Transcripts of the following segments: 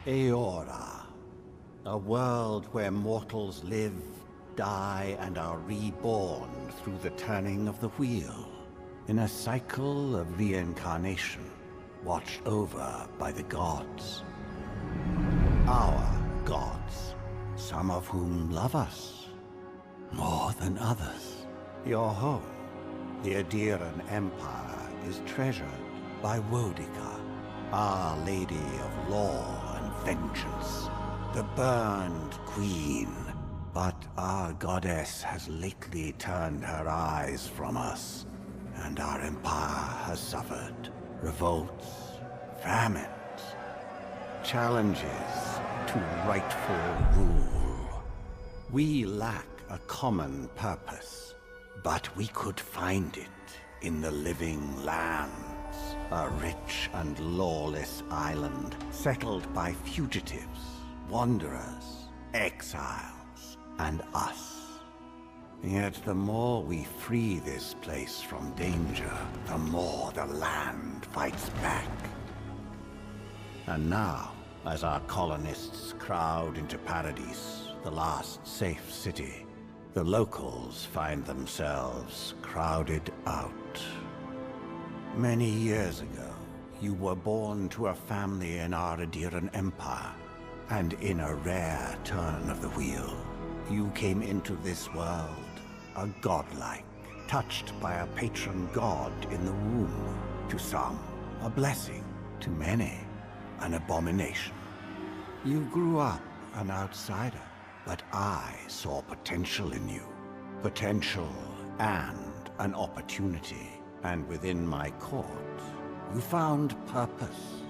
Eora, a world where mortals live, die, and are reborn through the turning of the wheel, in a cycle of reincarnation, watched over by the gods. Our gods, some of whom love us more than others. Your home, the Adiran Empire, is treasured by Wodica, Our Lady of Law and Vengeance, the Burned Queen. But our goddess has lately turned her eyes from us, and our empire has suffered revolts, famines, challenges to rightful rule. We lack a common purpose, but we could find it in the living lands, a rich and lawless island settled by fugitives, wanderers, exiles, and us. Yet the more we free this place from danger, the more the land fights back. And now, as our colonists crowd into Paradise, the last safe city, the locals find themselves crowded out. Many years ago, you were born to a family in our Adiran Empire, and in a rare turn of the wheel, you came into this world, a godlike, touched by a patron god in the womb. To some, a blessing. To many, an abomination. You grew up an outsider, but I saw potential in you. Potential and an opportunity. And within my court, you found purpose.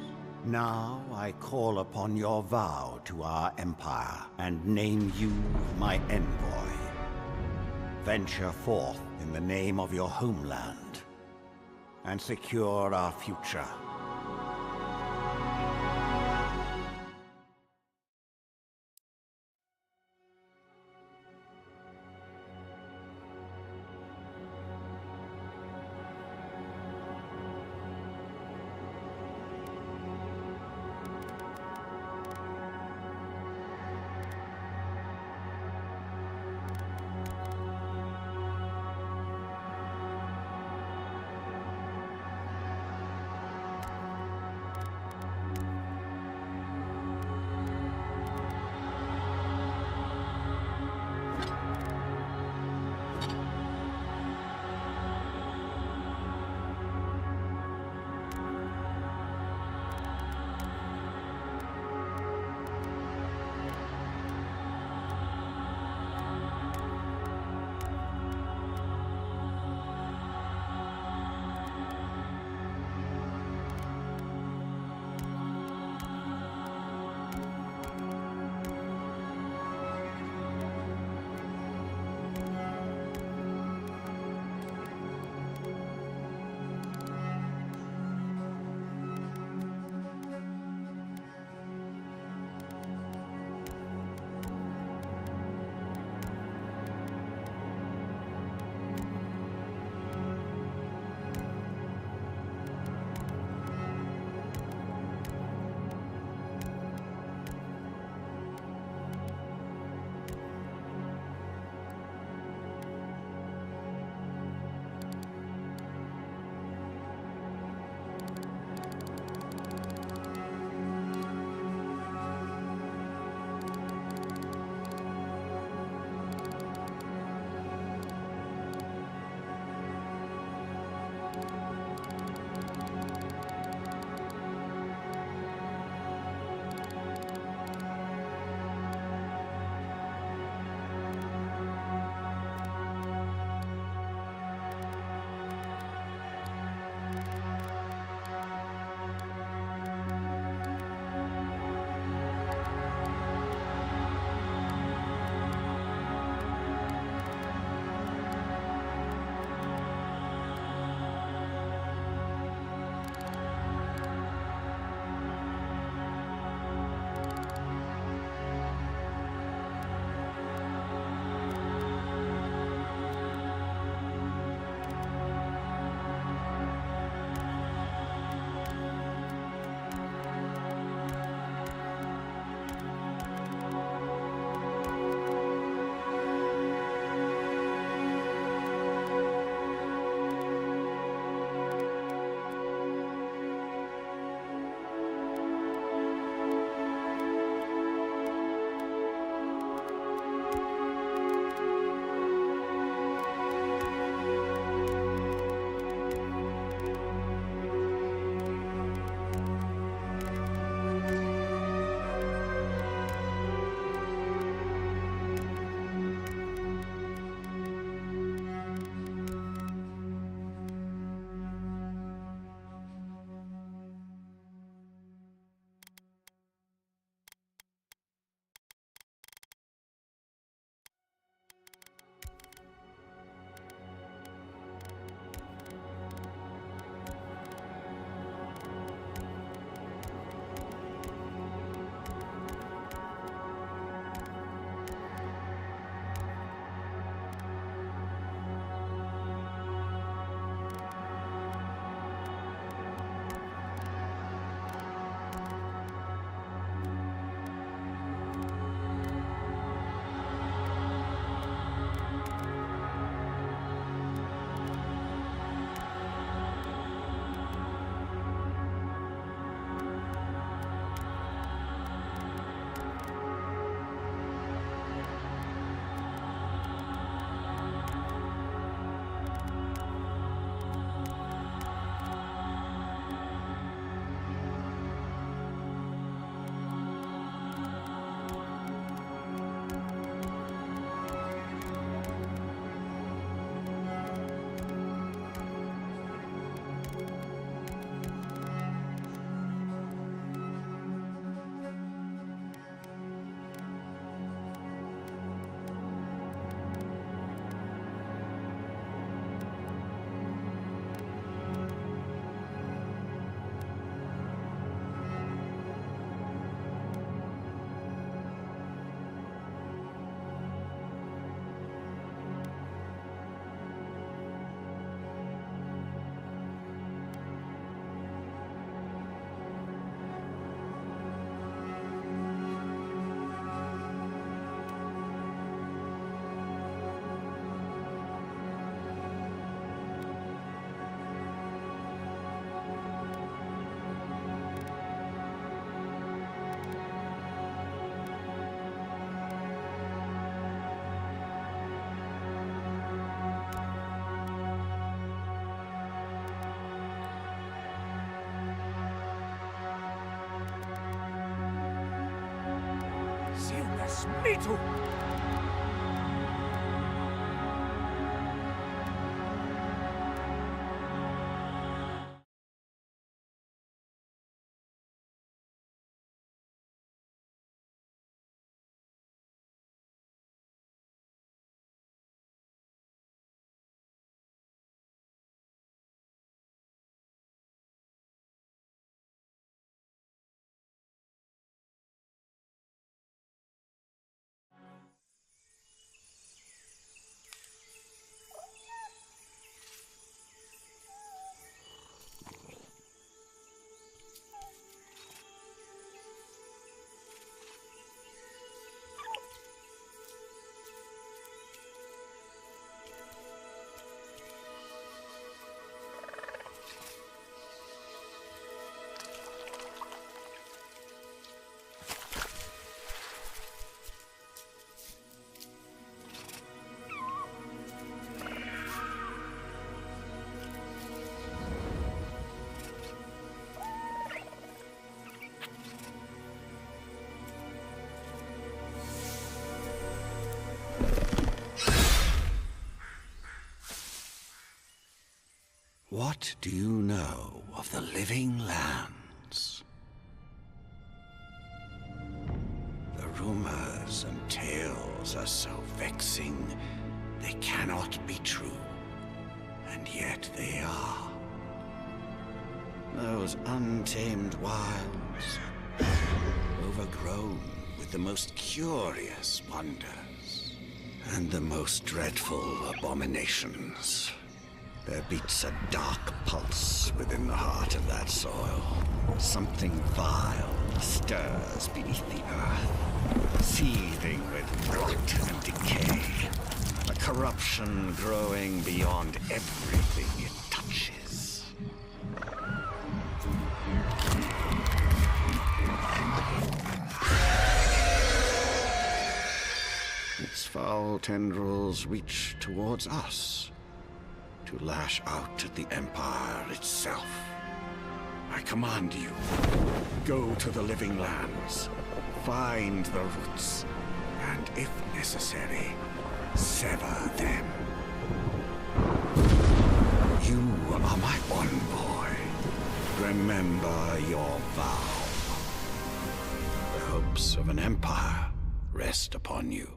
Now I call upon your vow to our empire and name you my envoy. Venture forth in the name of your homeland and secure our future. Silnes mitu! What do you know of the living lands? The rumors and tales are so vexing, they cannot be true, and yet they are. Those untamed wilds, overgrown with the most curious wonders, and the most dreadful abominations. There beats a dark pulse within the heart of that soil. Something vile stirs beneath the earth, seething with rot and decay. A corruption growing beyond everything it touches. Its foul tendrils reach towards us, to lash out at the Empire itself. I command you, go to the living lands, find the roots, and if necessary, sever them. You are my envoy. Remember your vow. The hopes of an empire rest upon you.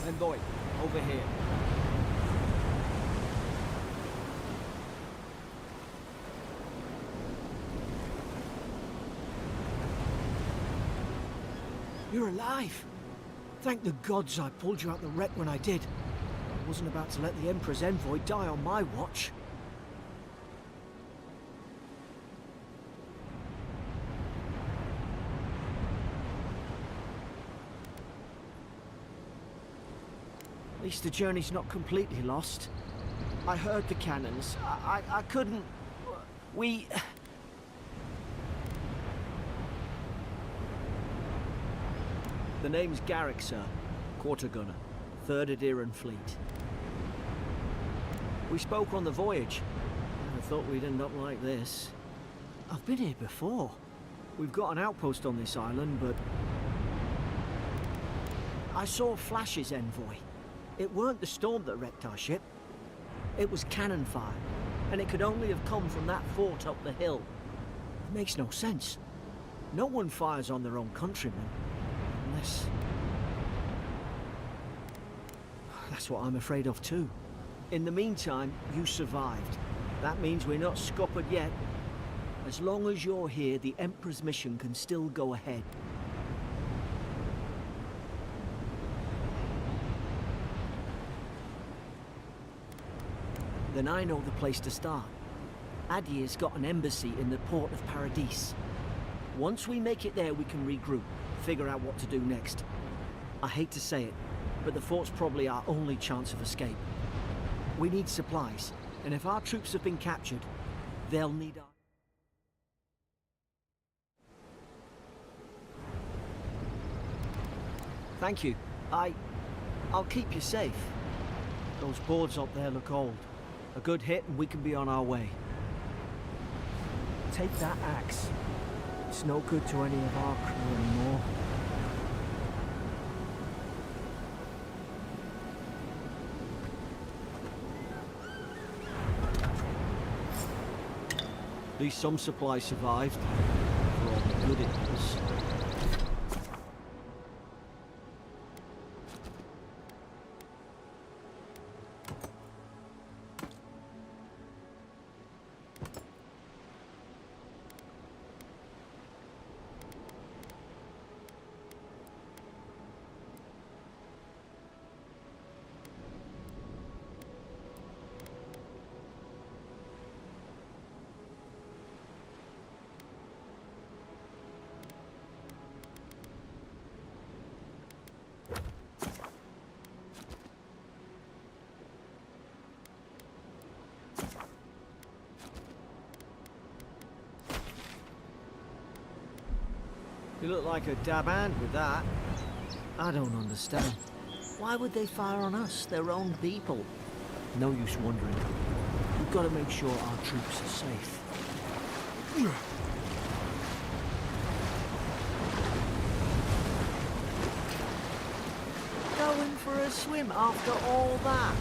Envoy, over here. You're alive! Thank the gods I pulled you out the wreck when I did. I wasn't about to let the Emperor's envoy die on my watch. At least the journey's not completely lost. I heard the cannons. I couldn't... The name's Garrick, sir. Quarter gunner. 3rd Adiran Fleet. We spoke on the voyage. Never thought we'd end up like this. I've been here before. We've got an outpost on this island, but... I saw flashes, envoy. It weren't the storm that wrecked our ship. It was cannon fire, and it could only have come from that fort up the hill. It makes no sense. No one fires on their own countrymen, unless... That's what I'm afraid of too. In the meantime, you survived. That means we're not scuppered yet. As long as you're here, the Emperor's mission can still go ahead. Then I know the place to start. Adir's got an embassy in the port of Paradis. Once we make it there, we can regroup, figure out what to do next. I hate to say it, but the fort's probably our only chance of escape. We need supplies, and if our troops have been captured, they'll need our... Thank you. I'll keep you safe. Those boards up there look old. A good hit and we can be on our way. Take that axe. It's no good to any of our crew anymore. At least some supplies survived. For all the good it was. You look like a dab hand with that. I don't understand. Why would they fire on us, their own people? No use wondering. We've got to make sure our troops are safe. Going for a swim after all that?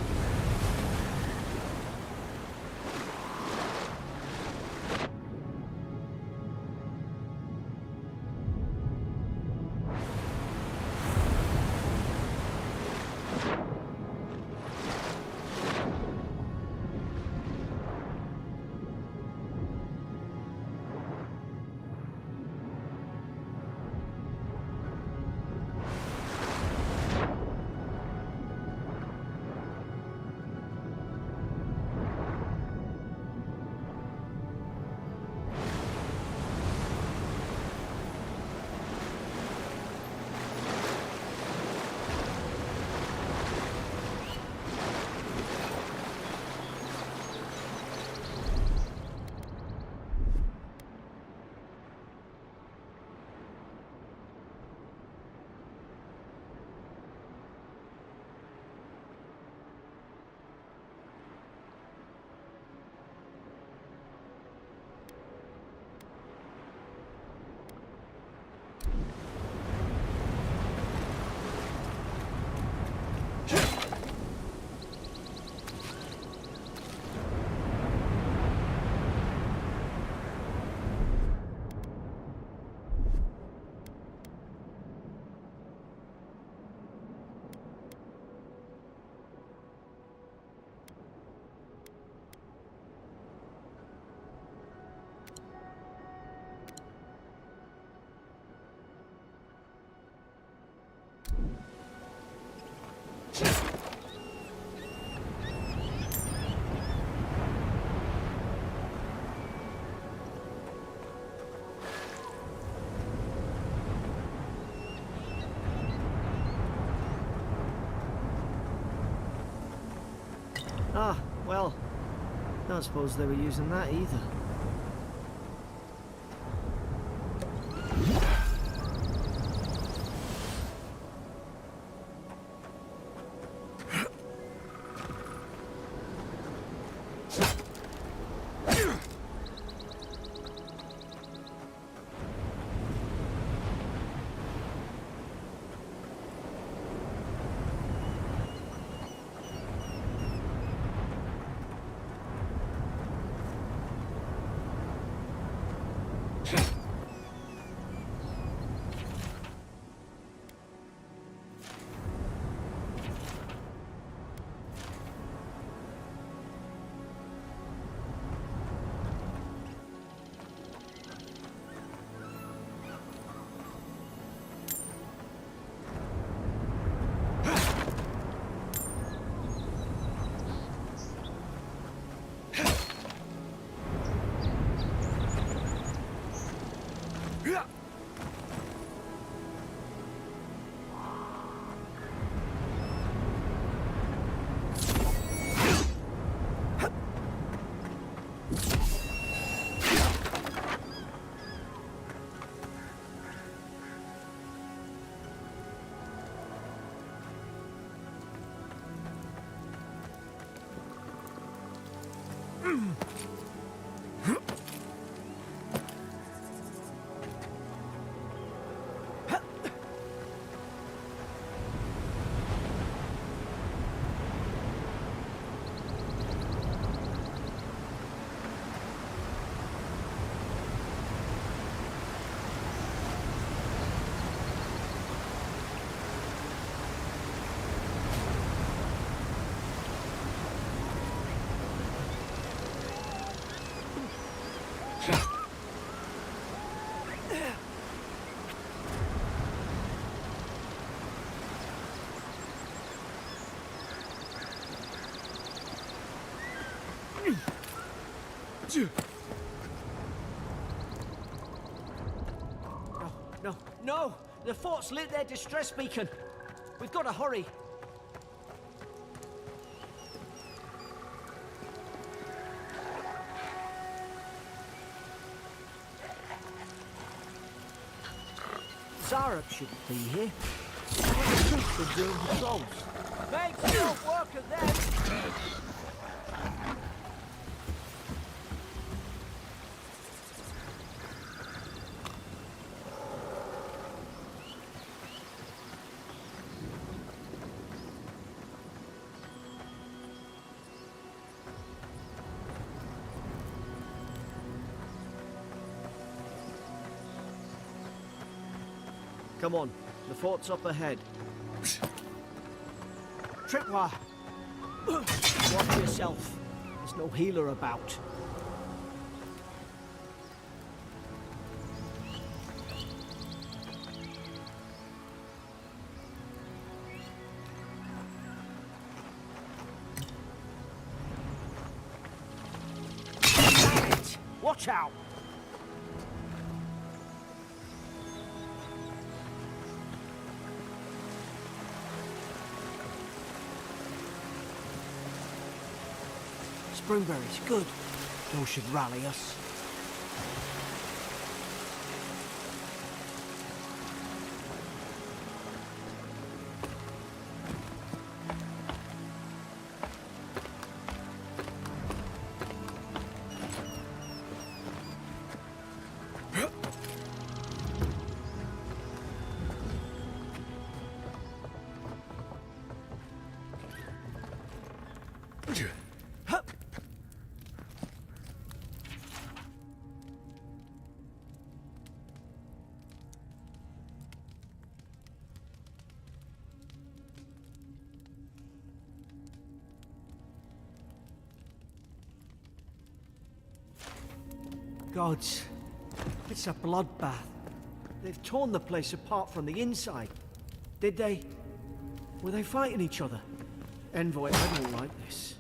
Ah, well, don't suppose they were using that either. No, no! The fort's lit their distress beacon. We've got to hurry. Zara shouldn't be here. The troops are doing patrols. Make short work of them! Come on, the fort's up ahead. Tripwire! Watch yourself. There's no healer about. Damn it! Watch out! Springberries, good. Those should rally us. Gods, it's a bloodbath. They've torn the place apart from the inside. Did they? Were they fighting each other? Envoy, I don't like this.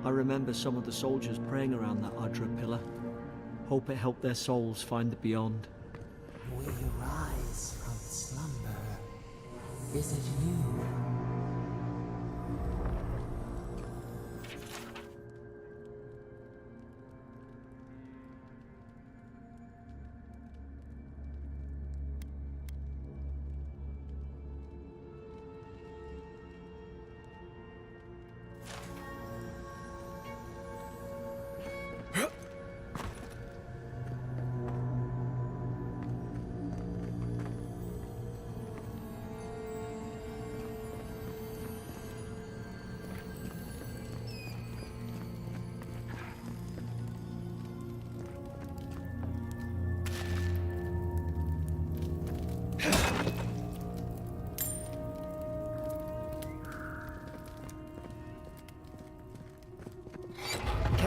I remember some of the soldiers praying around that Adra pillar. Hope it helped their souls find the beyond. Will you rise from slumber? Is it you?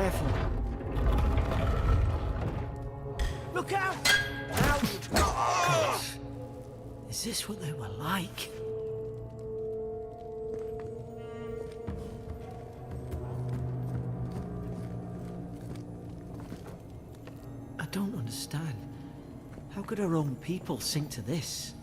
careful. Look out! Out! Is this what they were like? I don't understand. How could our own people sink to this?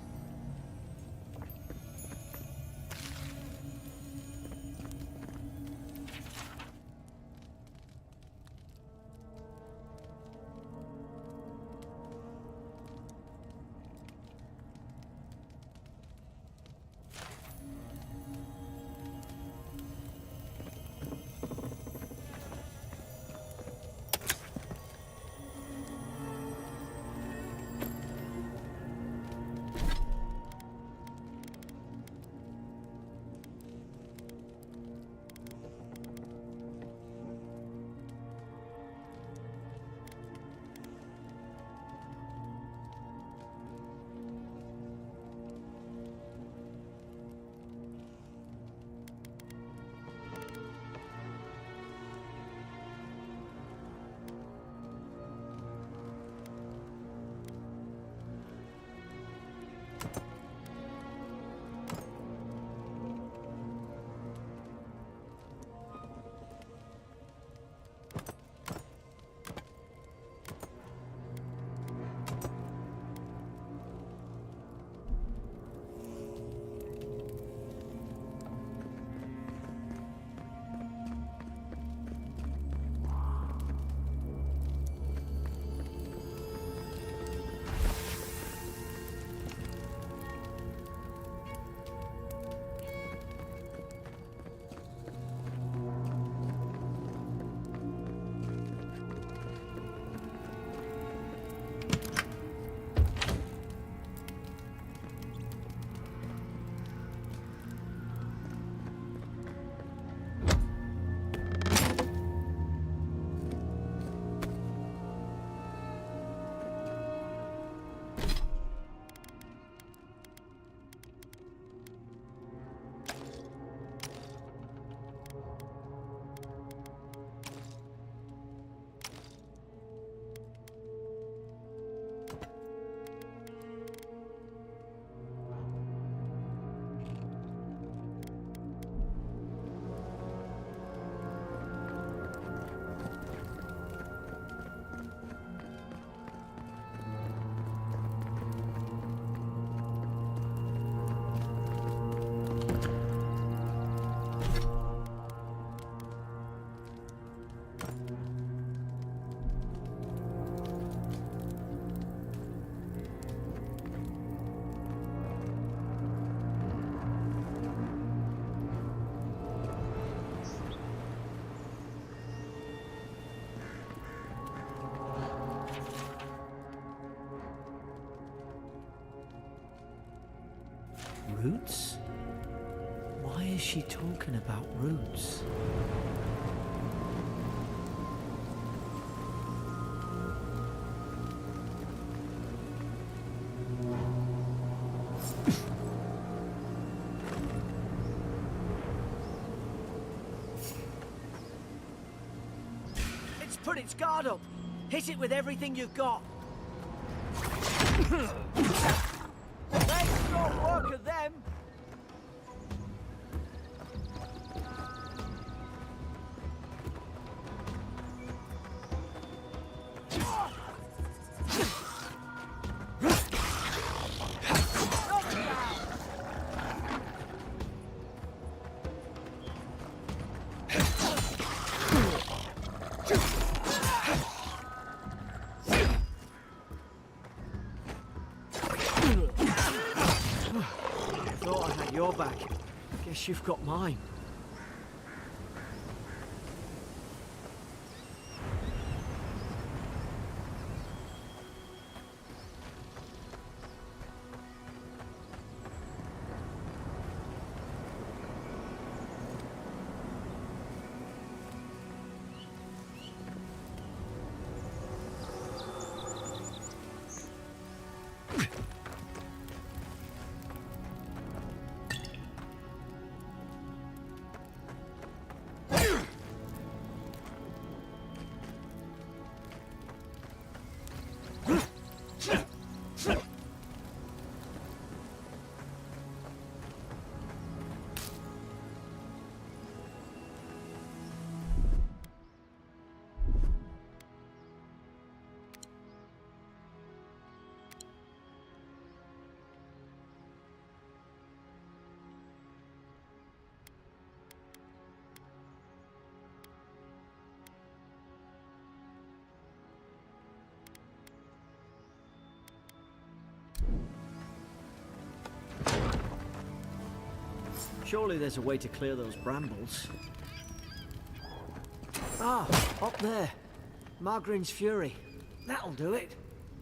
Roots? Why is she talking about roots? It's put its guard up. Hit it with everything you've got. Let's not work at them. Thought I had your back. Guess you've got mine. Surely there's a way to clear those brambles. Ah, up there. Margarine's Fury. That'll do it.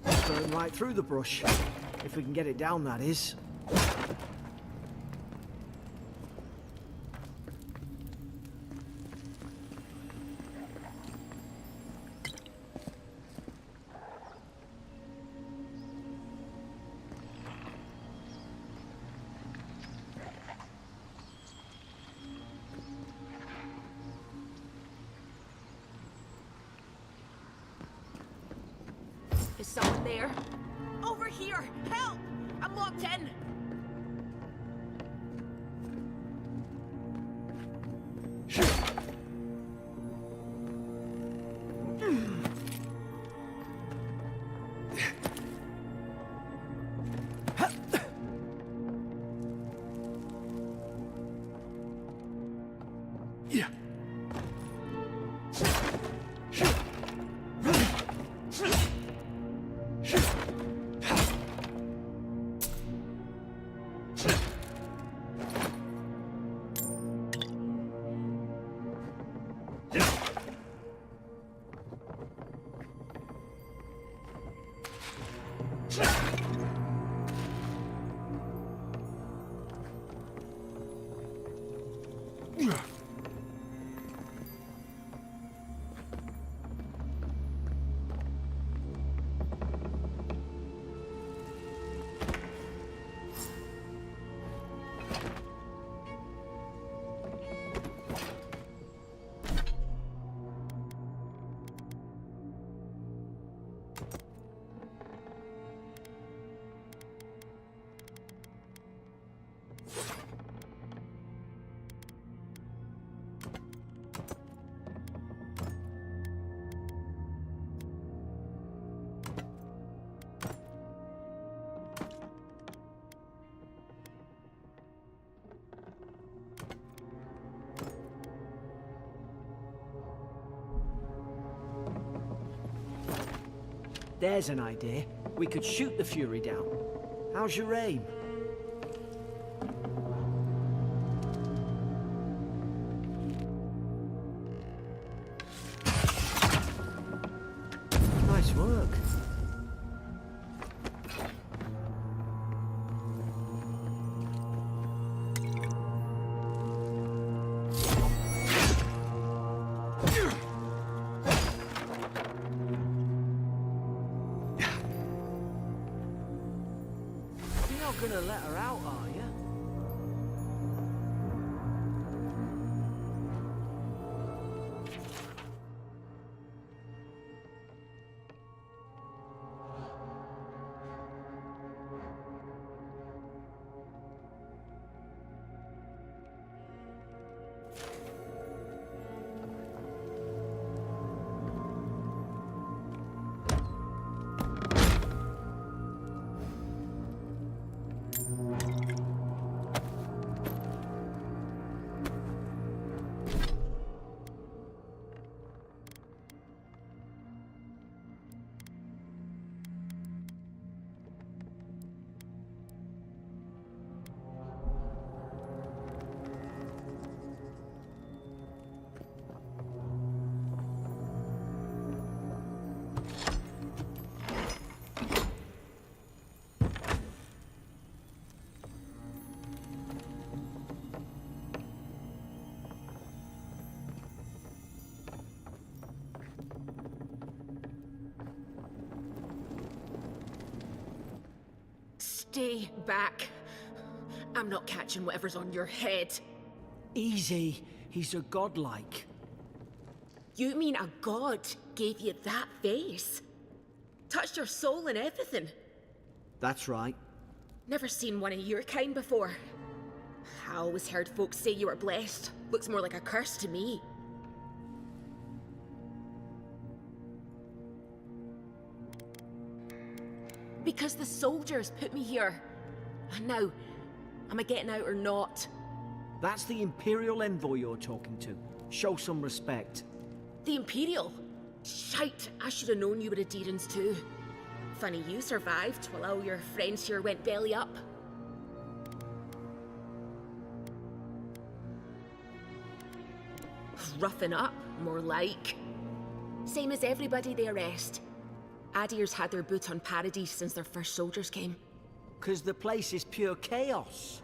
Burn right through the brush. If we can get it down, that is. Is someone there? Over here! Help! I'm locked in! There's an idea. We could shoot the Fury down. How's your aim? Nice work. Gonna let her out, are you? Stay back. I'm not catching whatever's on your head. Easy. He's a godlike. You mean a god gave you that face? Touched your soul and everything? That's right. Never seen one of your kind before. I always heard folks say you were blessed. Looks more like a curse to me. Because the soldiers put me here. And now, am I getting out or not? That's the Imperial envoy you're talking to. Show some respect. The Imperial? Shite, I should have known you were a Deerans too. Funny you survived while all your friends here went belly up. roughing up, more like. Same as everybody they arrest. Adir's had their boot on Paradise since their first soldiers came. 'Cause the place is pure chaos.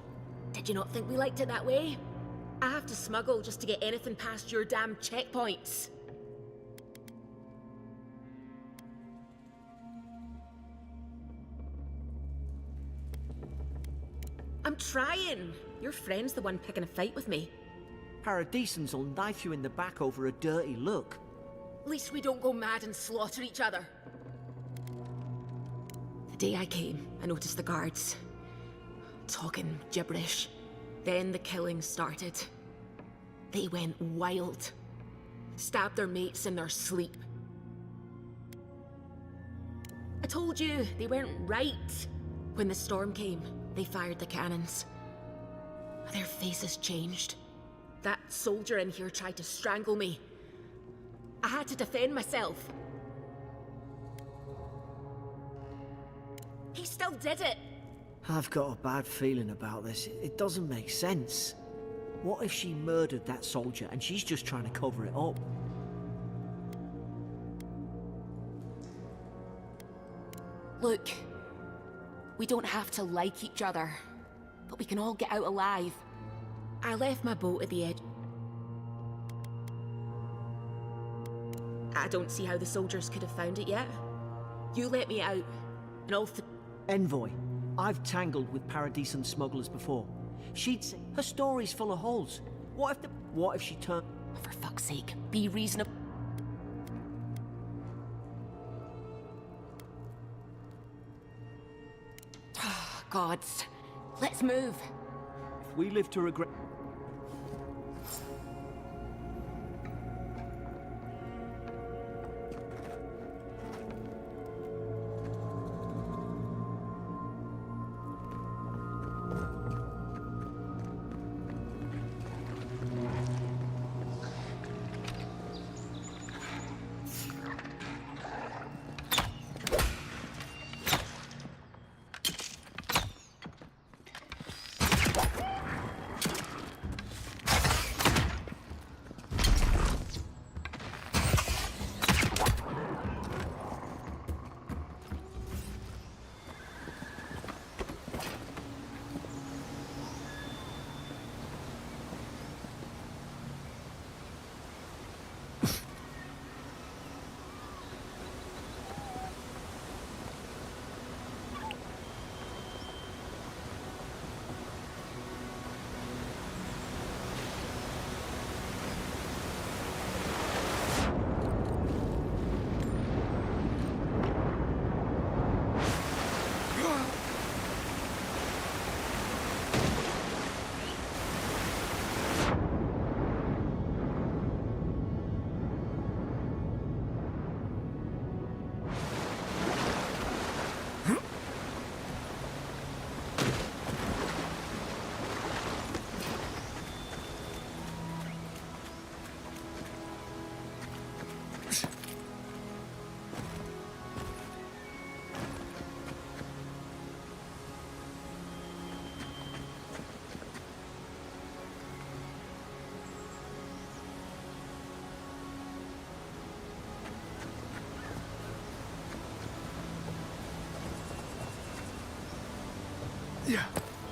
Did you not think we liked it that way? I have to smuggle just to get anything past your damn checkpoints. I'm trying. Your friend's the one picking a fight with me. Paradisans will knife you in the back over a dirty look. At least we don't go mad and slaughter each other. The day I came, I noticed the guards talking gibberish. Then the killing started. They went wild. Stabbed their mates in their sleep. I told you, they weren't right. When the storm came, they fired the cannons. Their faces changed. That soldier in here tried to strangle me. I had to defend myself. He still did it. I've got a bad feeling about this. It doesn't make sense. What if she murdered that soldier and she's just trying to cover it up? Look, we don't have to like each other, but we can all get out alive. I left my boat at the edge. I don't see how the soldiers could have found it yet. You let me out, and all Envoy, I've tangled with Paradisan smugglers before. She'd say her story's full of holes. What if she turned... For fuck's sake, be reasonable. Gods, let's move. If we live to regret...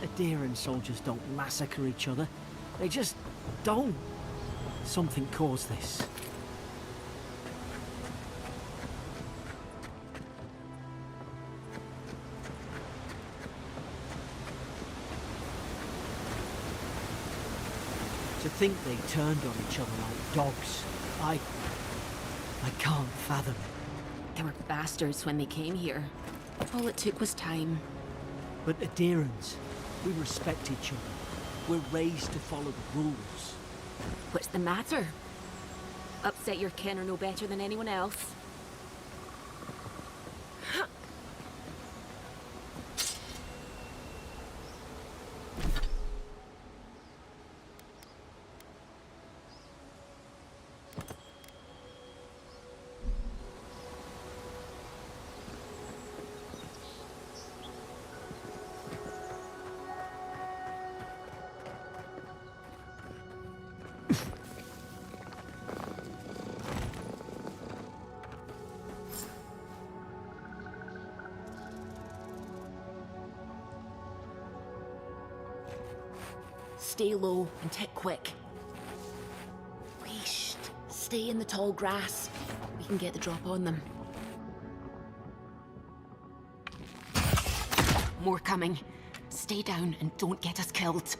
Adiran soldiers don't massacre each other. They just don't. Something caused this. To think they turned on each other like dogs. I can't fathom it. They were bastards when they came here. All it took was time. But Adirans, we respect each other. We're raised to follow the rules. What's the matter? Upset your kin are no better than anyone else? Stay low and tick quick. Whoosh. Stay in the tall grass. We can get the drop on them. More coming. Stay down and don't get us killed.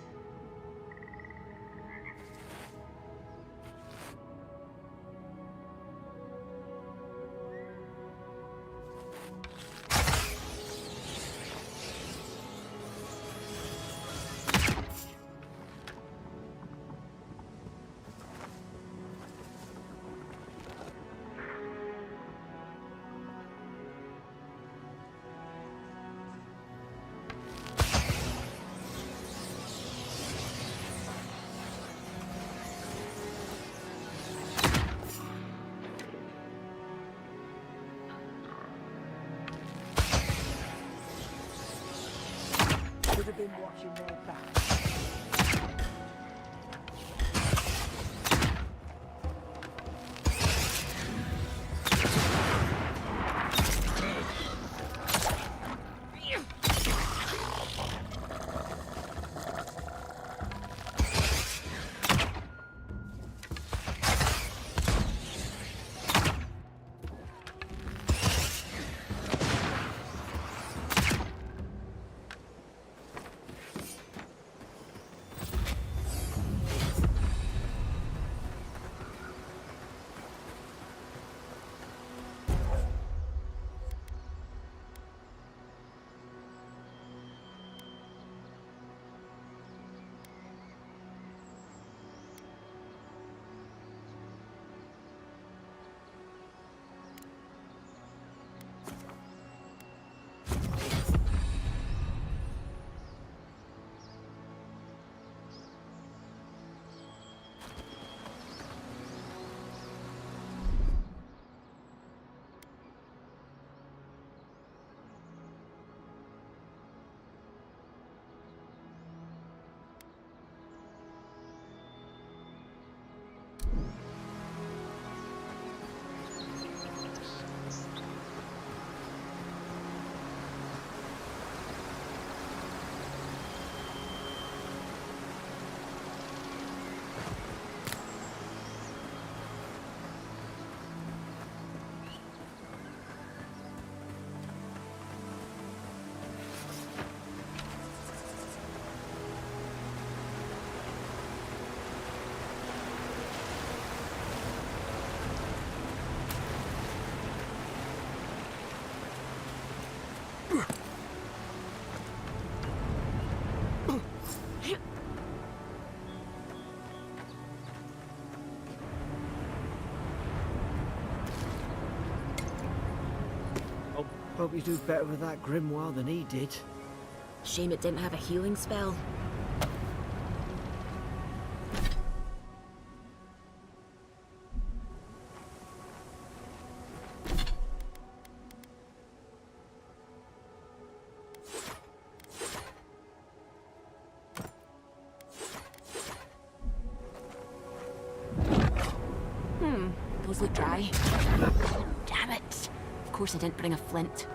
Should have been watching their back. Hope you do better with that grimoire than he did. Shame it didn't have a healing spell. Those look dry. Damn it! Of course I didn't bring a flint.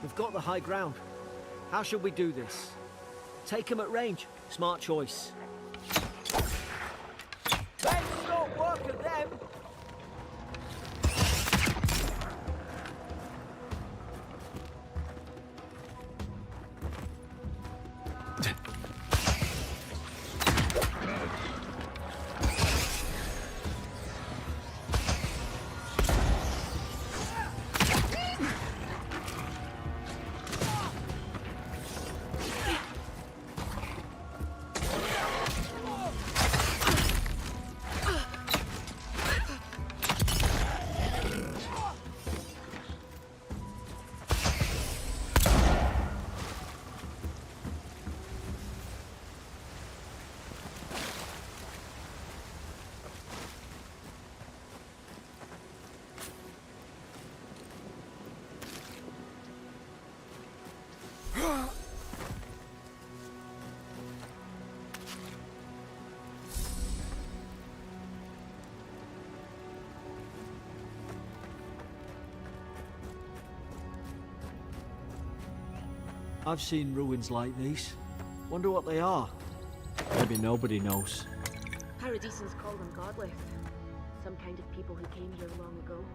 We've got the high ground. How should we do this? Take him at range. Smart choice. Let's not work at them! I've seen ruins like these. Wonder what they are. Maybe nobody knows. Paradisans call them godless. Some kind of people who came here long ago.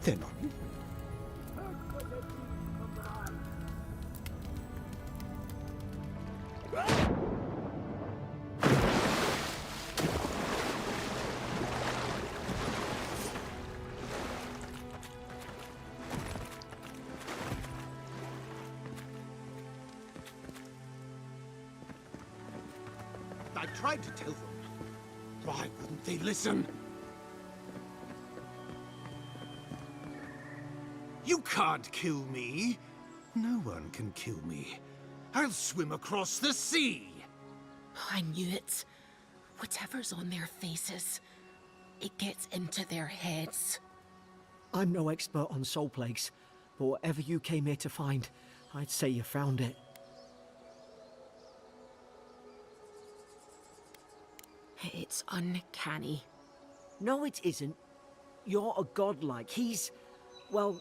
They're not. I tried to tell them. Why wouldn't they listen? You can't kill me. No one can kill me. I'll swim across the sea. I knew it. Whatever's on their faces, it gets into their heads. I'm no expert on soul plagues, but whatever you came here to find, I'd say you found it. It's uncanny. No, it isn't. You're a godlike. He's... well,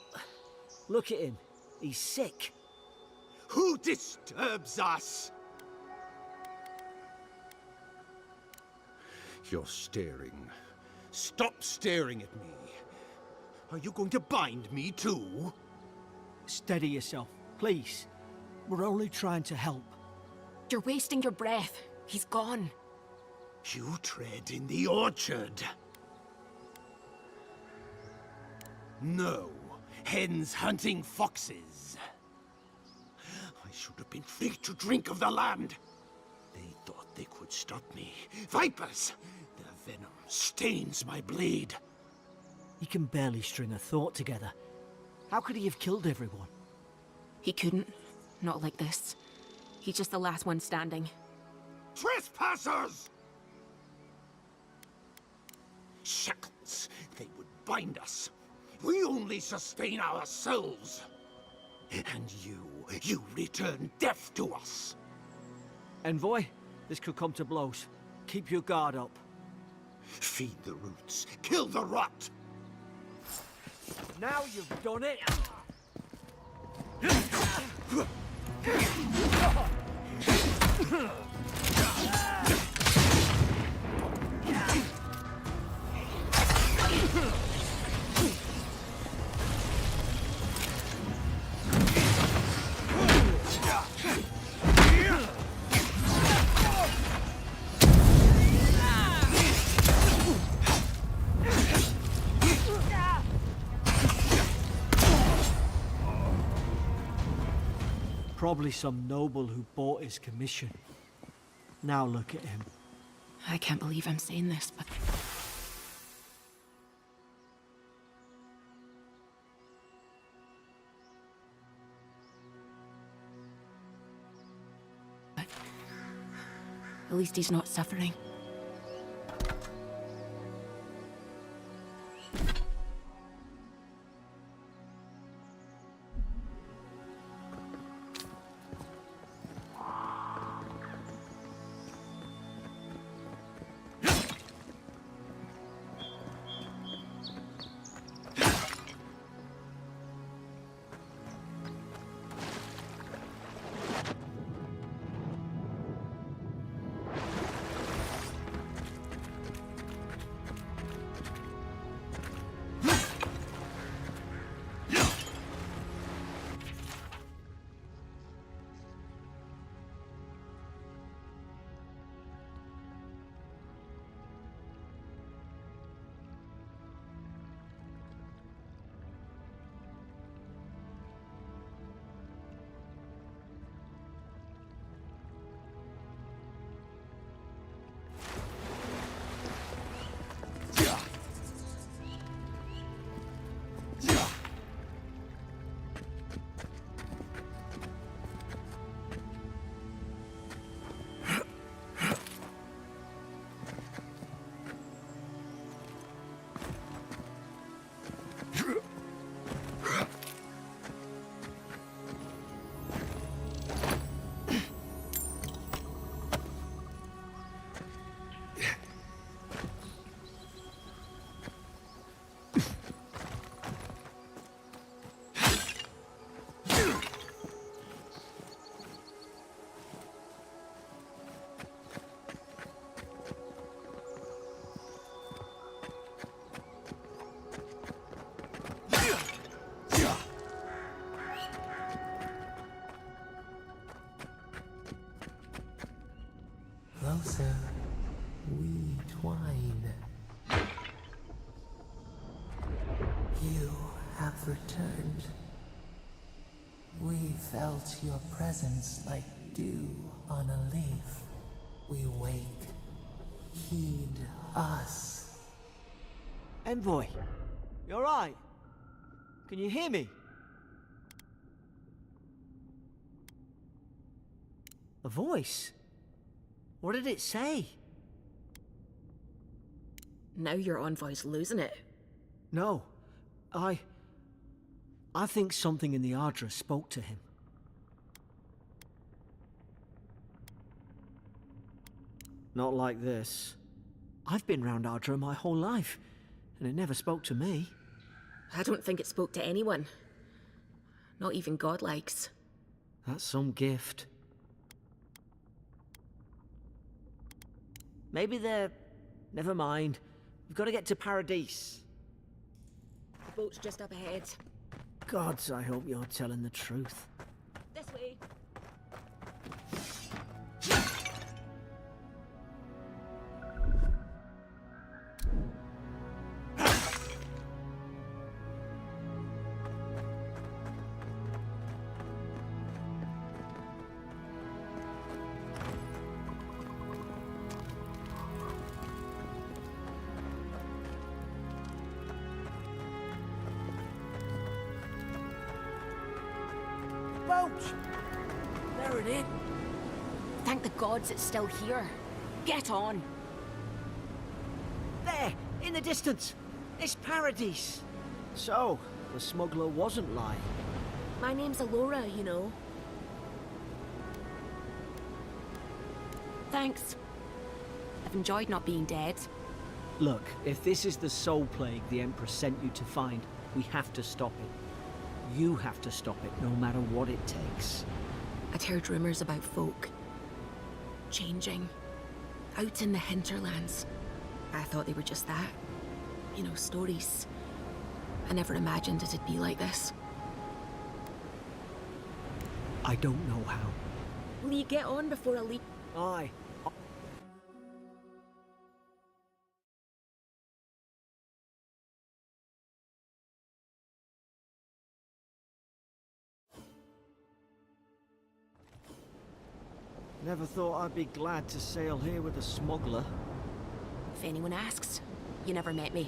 look at him. He's sick. Who disturbs us? You're staring. Stop staring at me. Are you going to bind me too? Steady yourself, please. We're only trying to help. You're wasting your breath. He's gone. You tread in the orchard. No, hens hunting foxes. I should have been free to drink of the land. They thought they could stop me. Vipers! Their venom stains my blade. He can barely string a thought together. How could he have killed everyone? He couldn't. Not like this. He's just the last one standing. Trespassers! Shackles. They would bind us. We only sustain ourselves. And you return death to us. Envoy, this could come to blows. Keep your guard up. Feed the roots. Kill the rot. Now you've done it. Probably some noble who bought his commission. Now look at him. I can't believe I'm saying this, but... But at least he's not suffering. Closer, we twine. You have returned. We felt your presence like dew on a leaf. We wake. Heed us. Envoy, you alright? Can you hear me? A voice? What did it say? Now your envoy's losing it. No, I think something in the Ardra spoke to him. Not like this. I've been round Ardra my whole life, and it never spoke to me. I don't think it spoke to anyone. Not even godlikes. That's some gift. Maybe they're... Never mind. We've got to get to Paradise. The boat's just up ahead. Gods, I hope you're telling the truth. This way. Boat! There it is. Thank the gods it's still here. Get on. There, in the distance. It's Paradise. So, the smuggler wasn't lying. My name's Alora, you know. Thanks. I've enjoyed not being dead. Look, if this is the soul plague the Empress sent you to find, we have to stop it. You have to stop it, no matter what it takes. I'd heard rumors about folk changing out in the hinterlands. I thought they were just that. You know, stories. I never imagined it'd be like this. I don't know how. Will you get on before I leave? Aye. Never thought I'd be glad to sail here with a smuggler. If anyone asks, you never met me.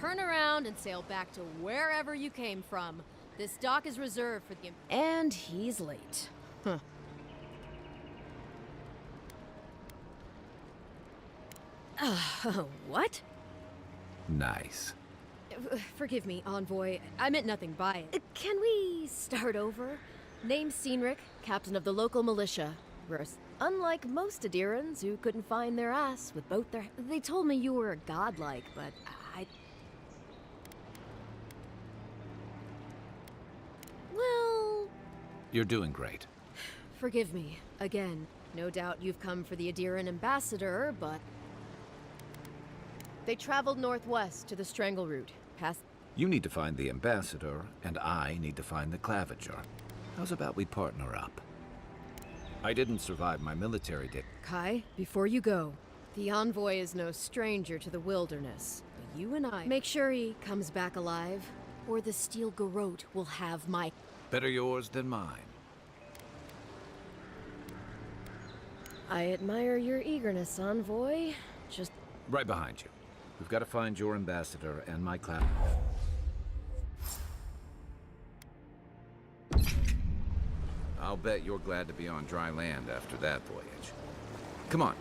turn around and sail back to wherever you came from. This dock is reserved for the... And he's late. Huh. What? Nice. Forgive me, Envoy. I meant nothing by it. Can we start over? Name Cynric, captain of the local militia. Unlike most Adirans who couldn't find their ass with both their... They told me you were godlike, but I... Well... You're doing great. Forgive me, again. No doubt you've come for the Adiran ambassador, but... They traveled northwest to the Strangle Route, past... You need to find the ambassador, and I need to find the claviger. How's about we partner up? I didn't survive my military day. Kai, before you go, the Envoy is no stranger to the wilderness. But you and I... Make sure he comes back alive, or the Steel Garrote will have my... Better yours than mine. I admire your eagerness, Envoy. Just... Right behind you. We've got to find your ambassador and my clav... I'll bet you're glad to be on dry land after that voyage. Come on.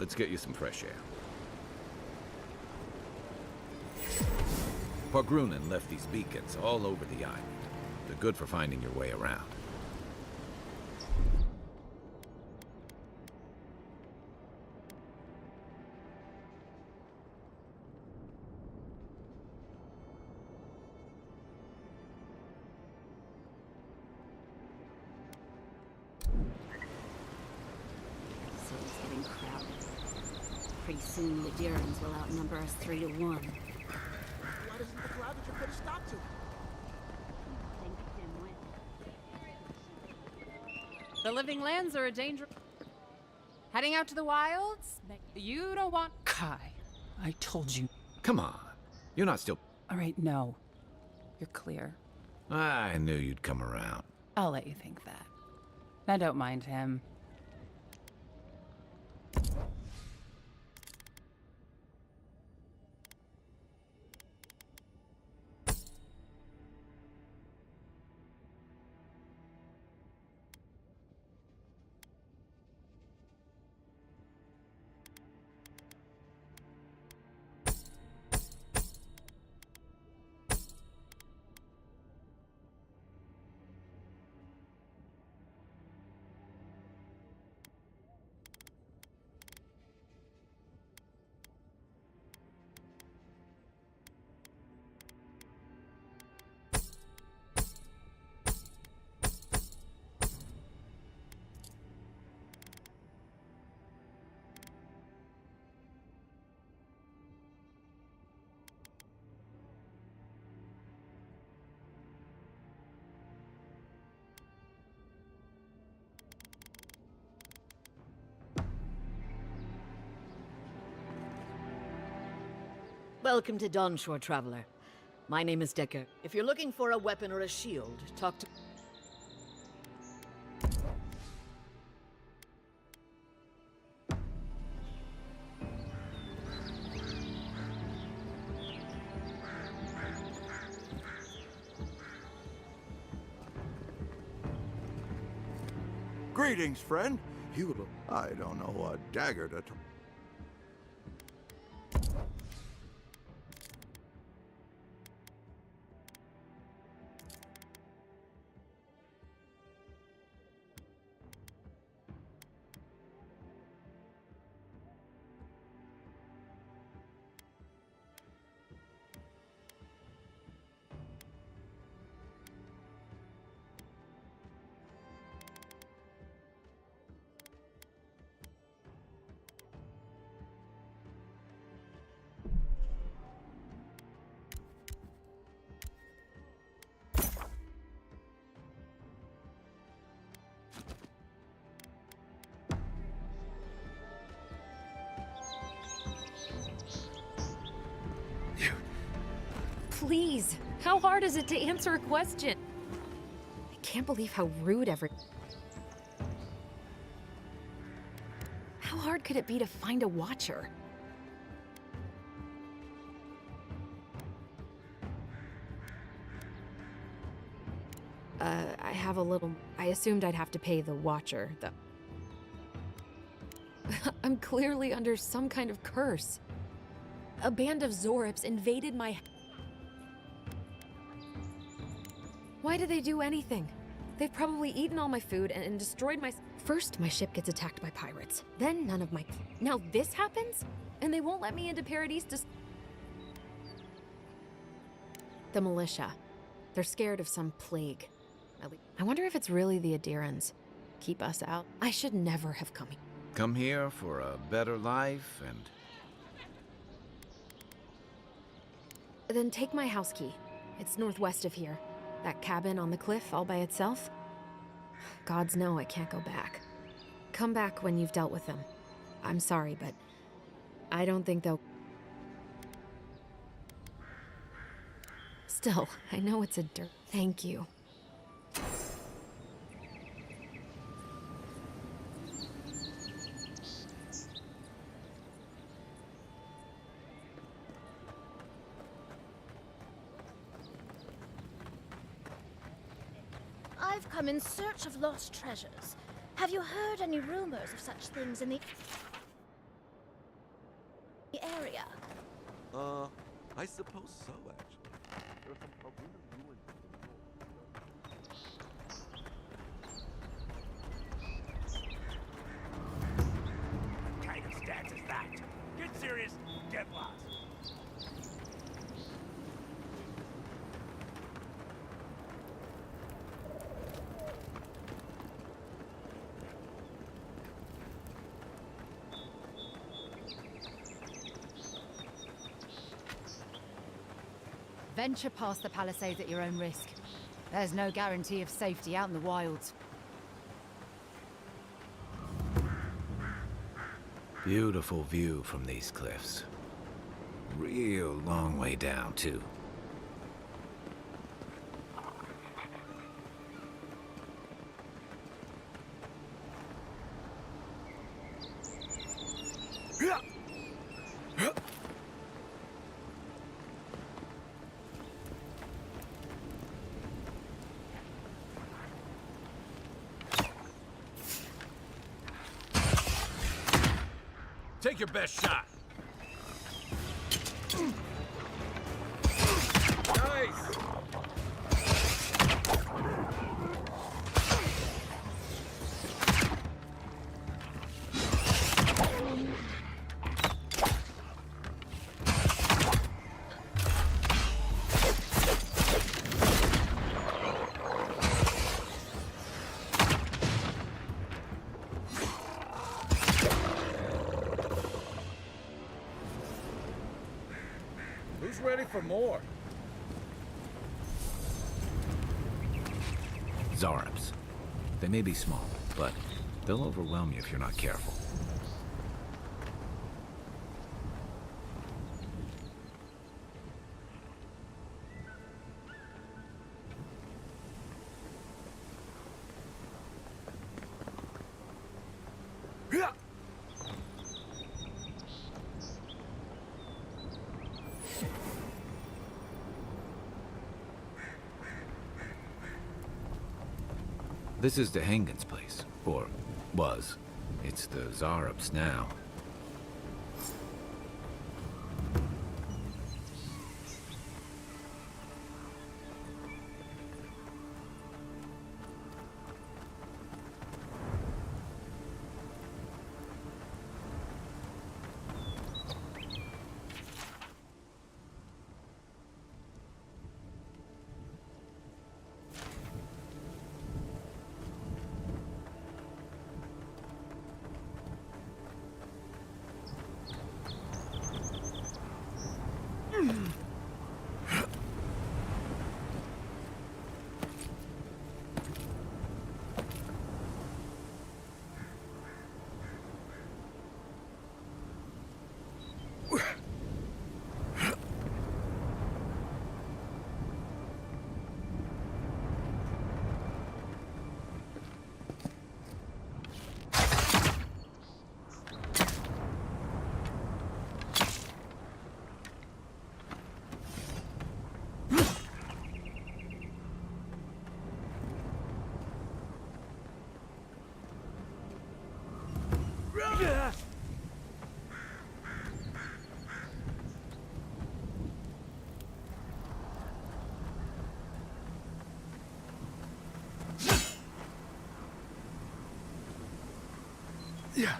Let's get you some fresh air. Pargrunen left these beacons all over the island. They're good for finding your way around. Pretty soon the Dirans will outnumber us 3-1. Why doesn't the claviger put a stop to it? Think dimwit. The living lands are a danger. Heading out to the wilds? You don't want... Kai, I told you. Come on. You're not still... All right, no. You're clear. I knew you'd come around. I'll let you think that. Now don't mind him. Welcome to Dawnshore, Traveler. My name is Decker. If you're looking for a weapon or a shield, talk to... Greetings, friend. You look... I don't know what dagger to... Please, how hard is it to answer a question? I can't believe how rude How hard could it be to find a watcher? I have a little... I assumed I'd have to pay the watcher, though. I'm clearly under some kind of curse. A band of Zorips invaded my... Why did they do anything? They've probably eaten all my food and destroyed my... First, my ship gets attacked by pirates. Then none of my... Now this happens? And they won't let me into Paradise to... The militia. They're scared of some plague. I wonder if it's really the Adirans. Keep us out. I should never have come here. Come here for a better life and... Then take my house key. It's northwest of here. That cabin on the cliff all by itself? Gods know I can't go back. Come back when you've dealt with them. I'm sorry, but I don't think they'll... Still, I know it's a dirt. Thank you. I've come in search of lost treasures. Have you heard any rumors of such things in the area? I suppose so, actually. There are some forbidden ruins in the north. Kind of stats is that? Get serious, get lost. Venture past the palisades at your own risk. There's no guarantee of safety out in the wilds. Beautiful view from these cliffs. Real long way down, too. Take your best shot. Nice. Who's ready for more? Zorips. They may be small, but they'll overwhelm you if you're not careful. This is Dehangan's place. Or was. It's the Zarab's now. Yeah.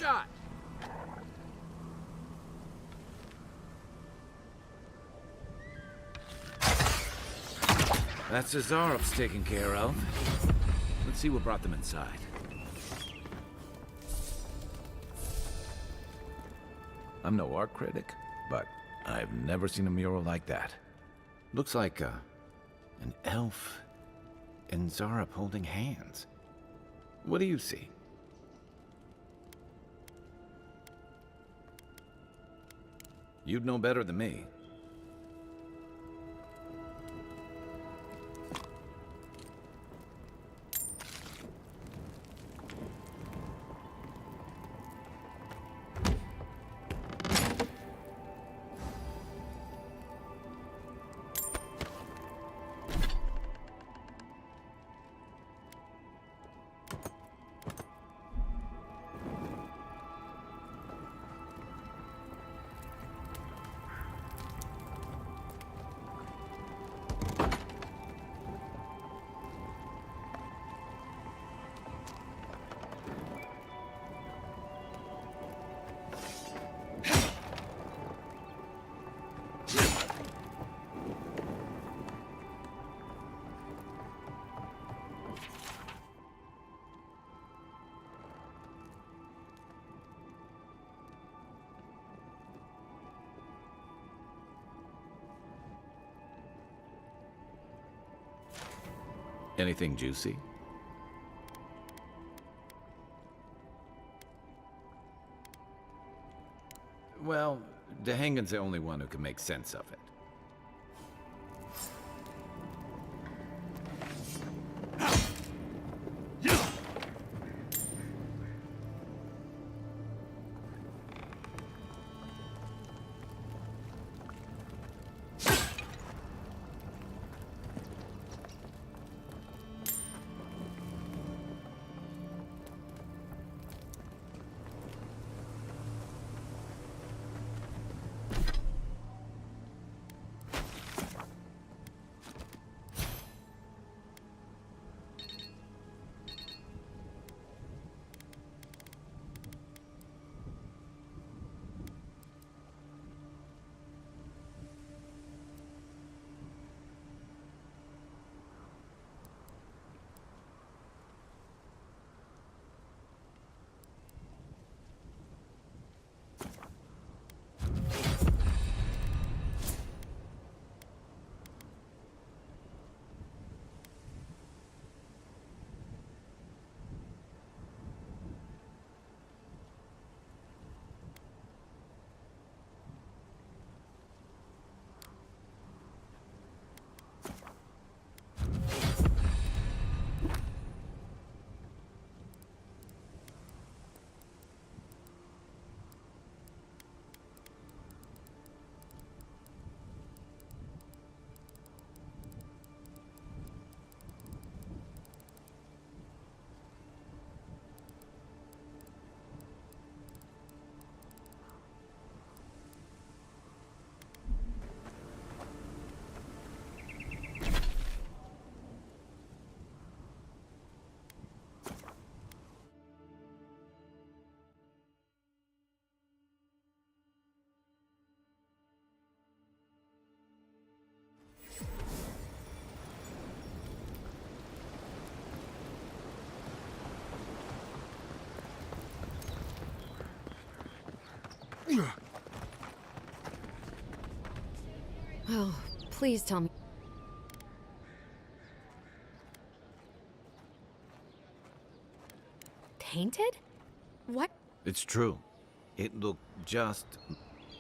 Shot. That's the Zarab's taken care of. Let's see what brought them inside. I'm no art critic, but I've never seen a mural like that. Looks like an elf and Zarab holding hands. What do you see? You'd know better than me. Anything juicy? Well, Dehangan's the only one who can make sense of it. Oh, please tell me. Tainted? What? It's true. It looked just...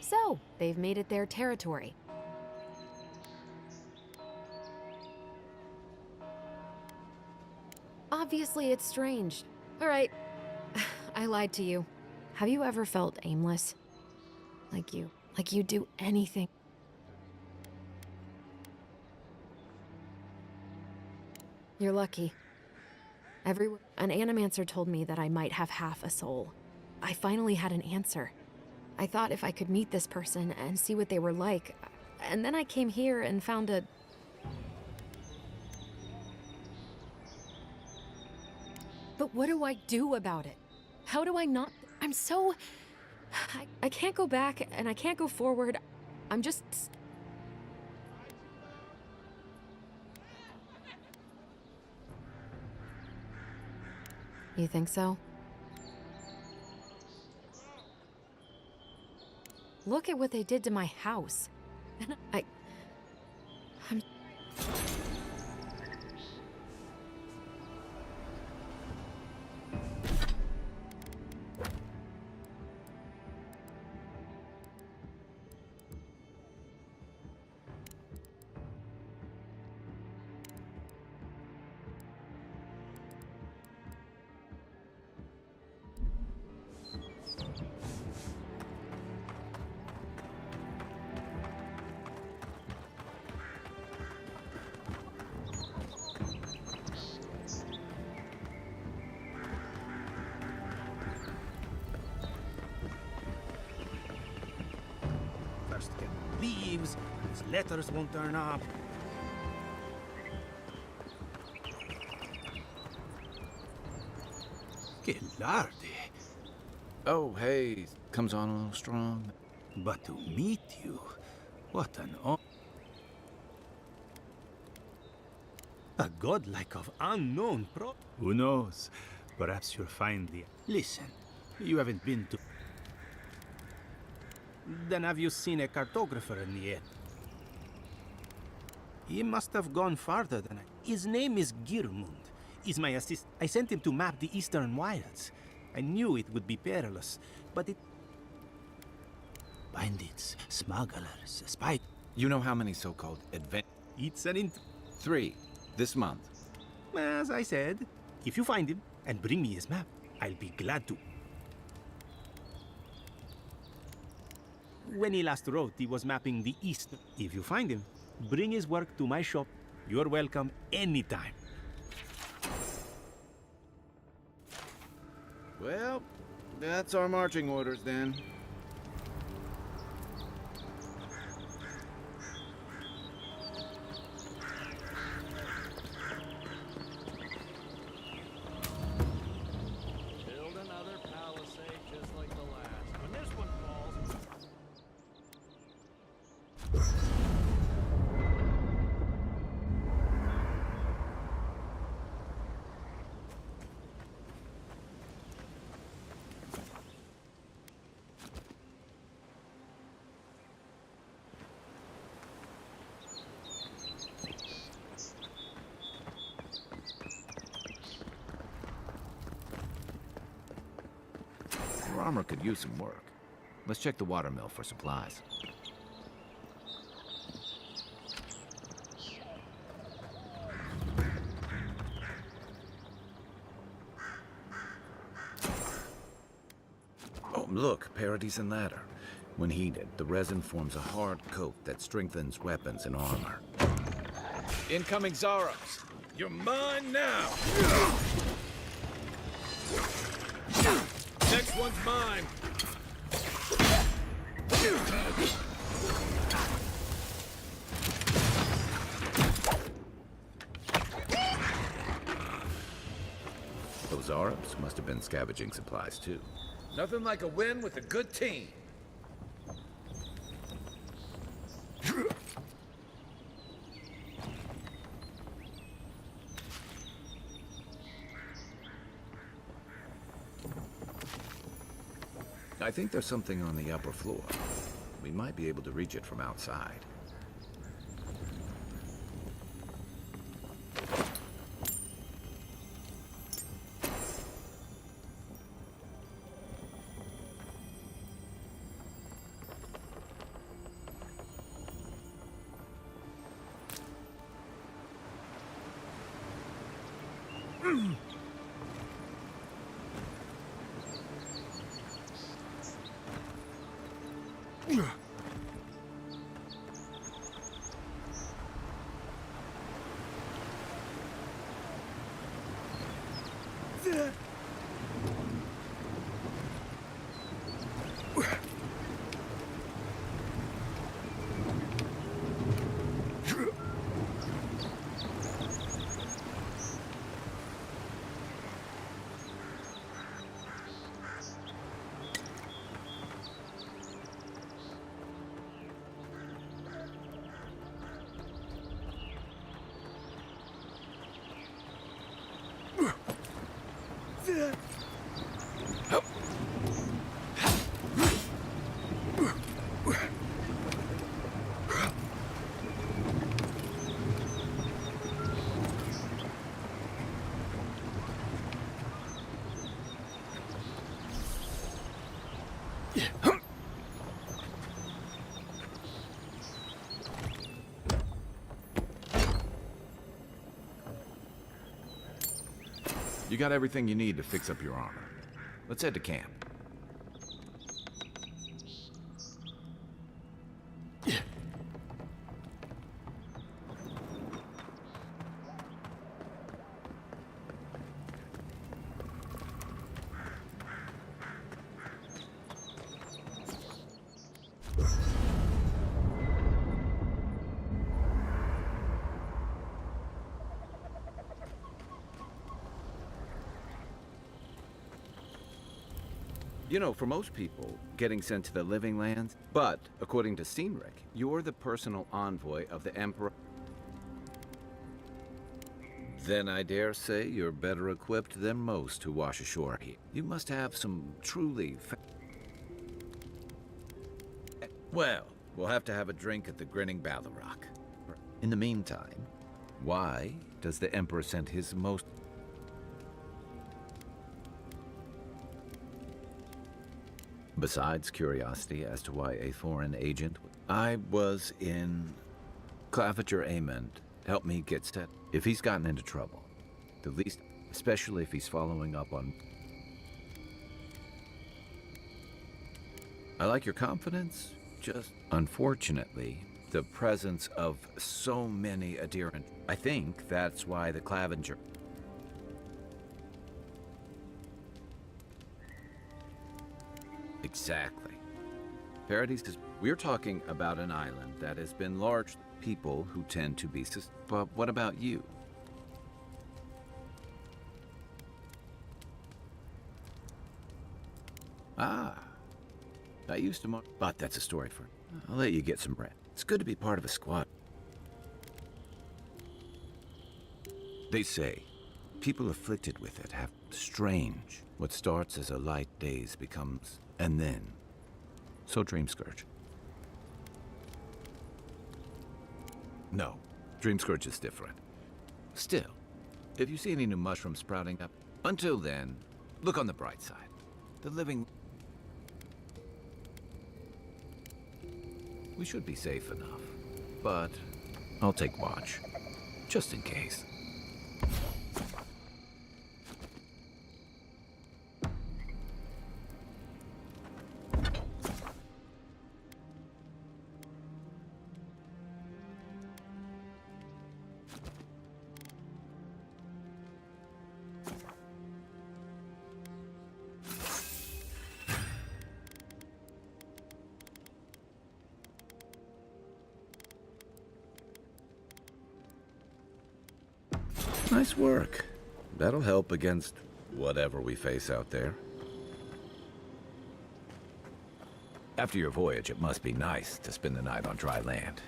So, they've made it their territory. Obviously, it's strange. All right, I lied to you. Have you ever felt aimless? Like you do anything? You're lucky. An animancer told me that I might have half a soul. I finally had an answer. I thought if I could meet this person and see what they were like, and then I came here and found a... But what do I do about it? How do I not... I'm so... I can't go back and I can't go forward. I'm just... You think so? Look at what they did to my house. And I'm... Leaves, his letters won't turn up. Que larde. Oh, hey, comes on a little strong. But to meet you, what an honor. A godlike of unknown pro... Who knows? Perhaps you'll find the... Listen, you haven't been to... Then have you seen a cartographer in the area? He must have gone farther than I... His name is Girmund. He's my assistant. I sent him to map the eastern wilds. I knew it would be perilous, but it... Bandits, smugglers, spies... You know how many so-called It's an 3, this month. As I said, if you find him and bring me his map, I'll be glad to. When he last wrote, he was mapping the east. If you find him, bring his work to my shop. You're welcome anytime. Well, that's our marching orders then. Build another palisade just like the last. When this one falls... Your armor could use some work. Let's check the watermill for supplies. Oh, look, Parodies and Ladder. When heated, the resin forms a hard coat that strengthens weapons and armor. Incoming Zaros! You're mine now! Next one's mine! Those Arabs must have been scavenging supplies too. Nothing like a win with a good team. I think there's something on the upper floor. We might be able to reach it from outside. You got everything you need to fix up your armor. Let's head to camp. You know, for most people, getting sent to the living lands, but according to Cynric, you're the personal envoy of the Emperor. Then I dare say you're better equipped than most who wash ashore here. You must have some truly well, we'll have to have a drink at the Grinning Ballarrock. In the meantime, why does the Emperor send his most... Besides curiosity as to why a foreign agent, I was in Claviger Amond. Help me get set. If he's gotten into trouble, the least, especially if he's following up on... I like your confidence, just unfortunately, the presence of so many adherents. I think that's why the Claviger... Exactly. Paradise is... We're talking about an island that has been large people who tend to be... But what about you? Ah. I used to... But that's a story for... I'll let you get some rest. It's good to be part of a squad. They say, people afflicted with it have strange. What starts as a light daze becomes... And then, so Dream Scourge. No, Dream Scourge is different. Still, if you see any new mushrooms sprouting up, until then, look on the bright side. The living... We should be safe enough, but I'll take watch, just in case. Nice work. That'll help against whatever we face out there. After your voyage, it must be nice to spend the night on dry land.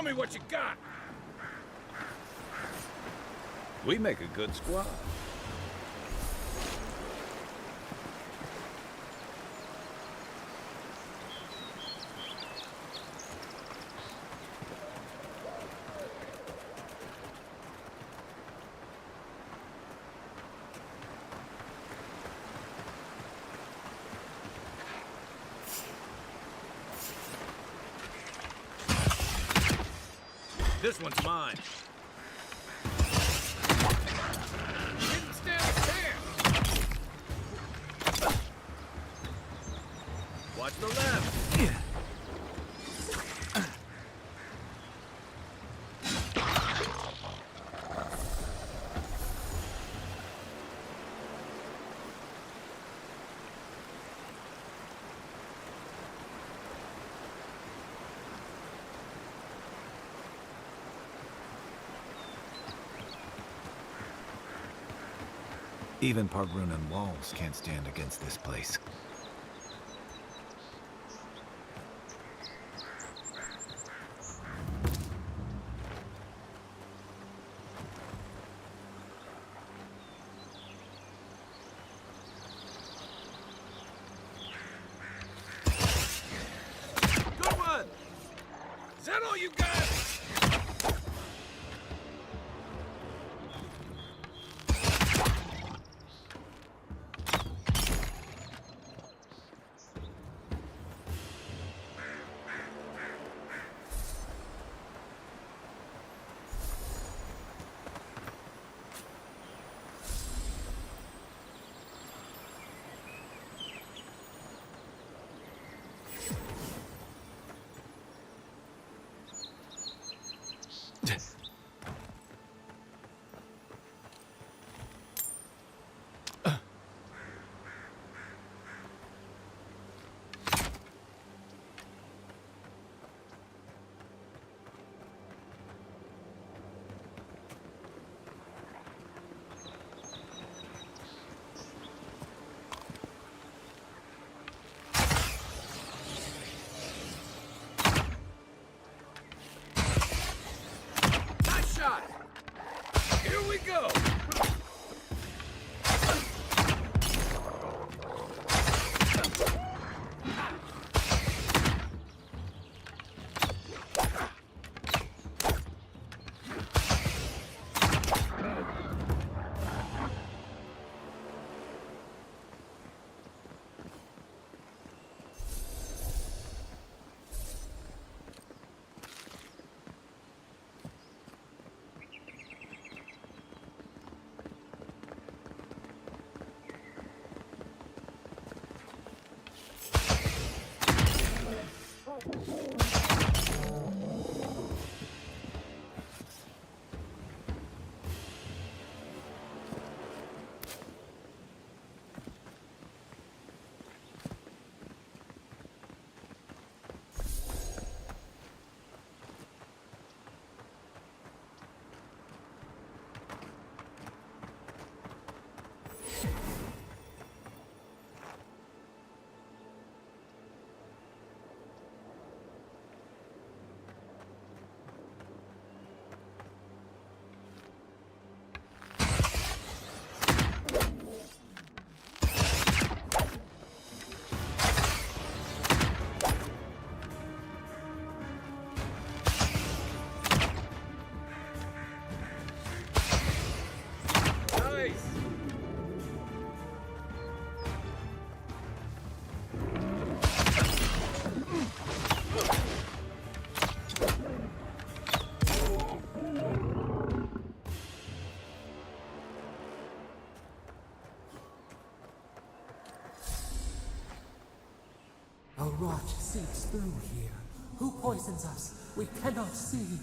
me what you got. We make a good squad. This one's mine. Didn't stand a chance. Watch the left. Even Pargrunan walls can't stand against this place. Good one! Is that all you got? Here we go! A rot seeps through here. Who poisons us? We cannot see.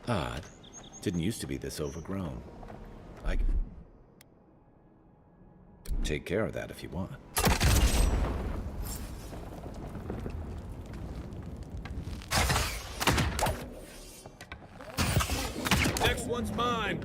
Odd. Didn't used to be this overgrown. I can take care of that if you want. Next one's mine.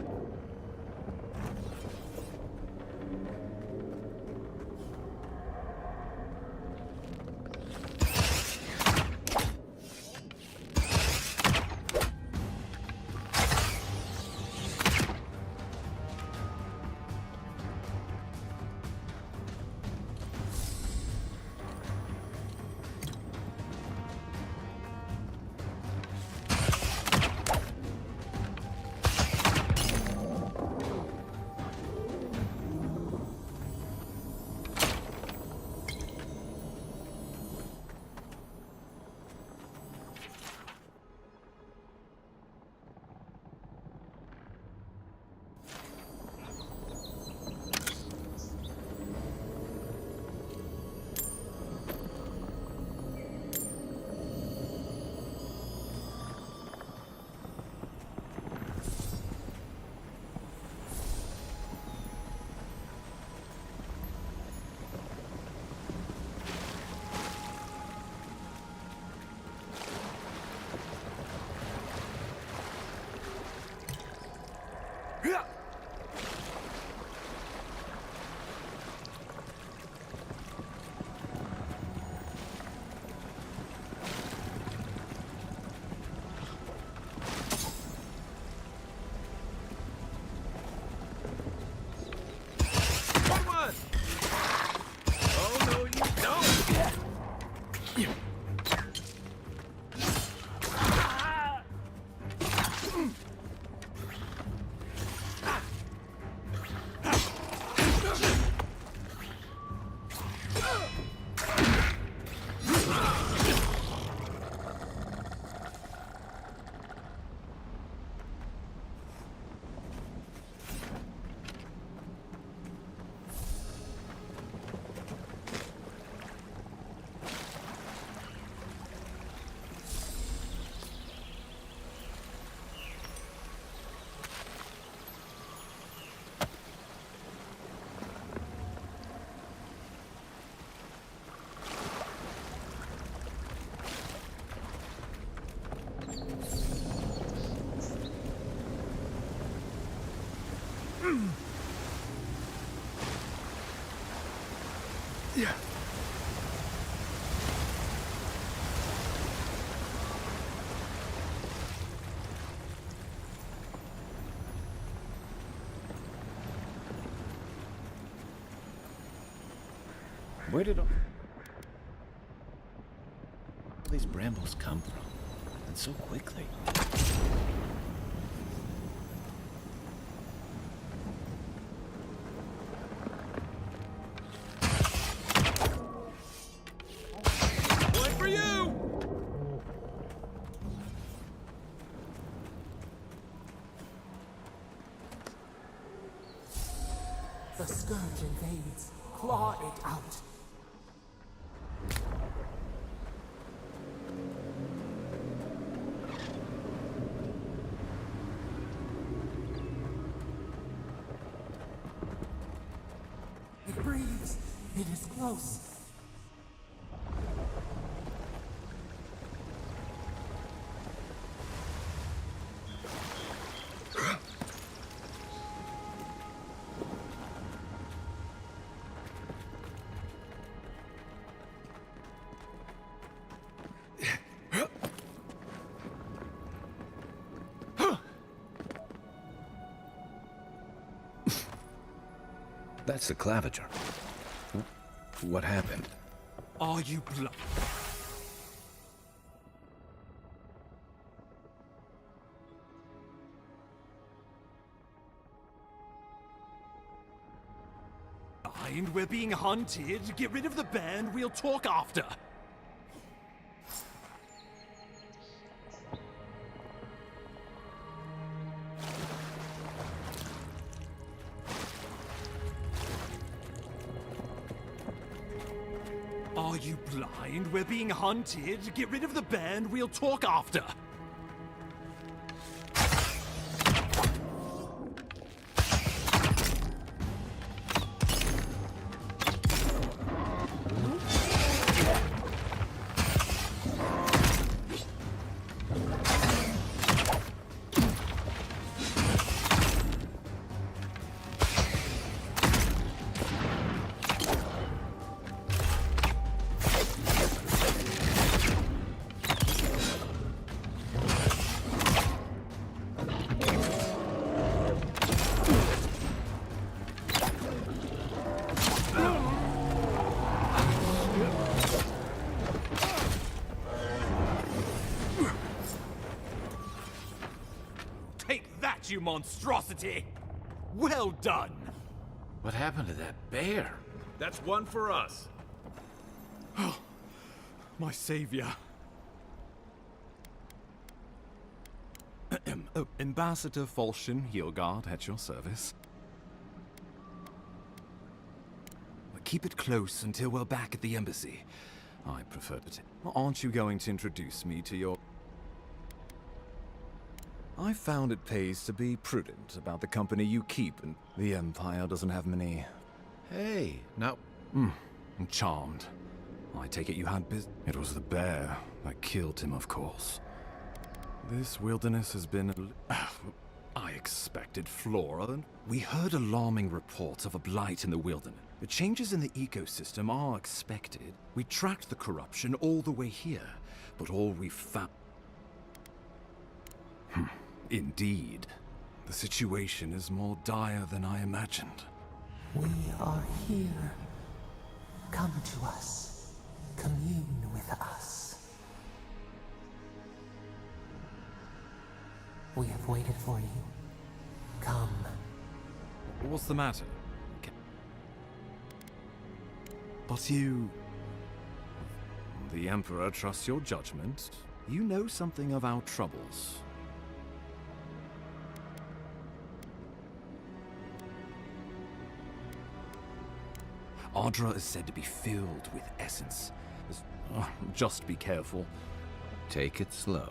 Yeah. Where did all these brambles come from? And so quickly. One for you! The scourge invades. Claw it out. It breathes. It is close. That's the claviger. What happened? Are you blind? We're being hunted. Get rid of the band. We'll talk after. Are you blind? We're being hunted. Get rid of the band. We'll talk after. you monstrosity! Well done! What happened to that bear? That's one for us. Oh, my savior. Oh, Ambassador Falchion Heelguard at your service. Keep it close until we're back at the embassy. I prefer to. Aren't you going to introduce me to your... I found it pays to be prudent about the company you keep, and the Empire doesn't have many... Hey, now... I'm charmed. I take it you had It was the bear that killed him, of course. This wilderness has been... I expected flora, and we heard alarming reports of a blight in the wilderness. The changes in the ecosystem are expected. We tracked the corruption all the way here, but all we found... Indeed. The situation is more dire than I imagined. We are here. Come to us. Commune with us. We have waited for you. Come. What's the matter? But you... The Emperor trusts your judgment. You know something of our troubles. Ardra is said to be filled with essence. Just be careful. Take it slow.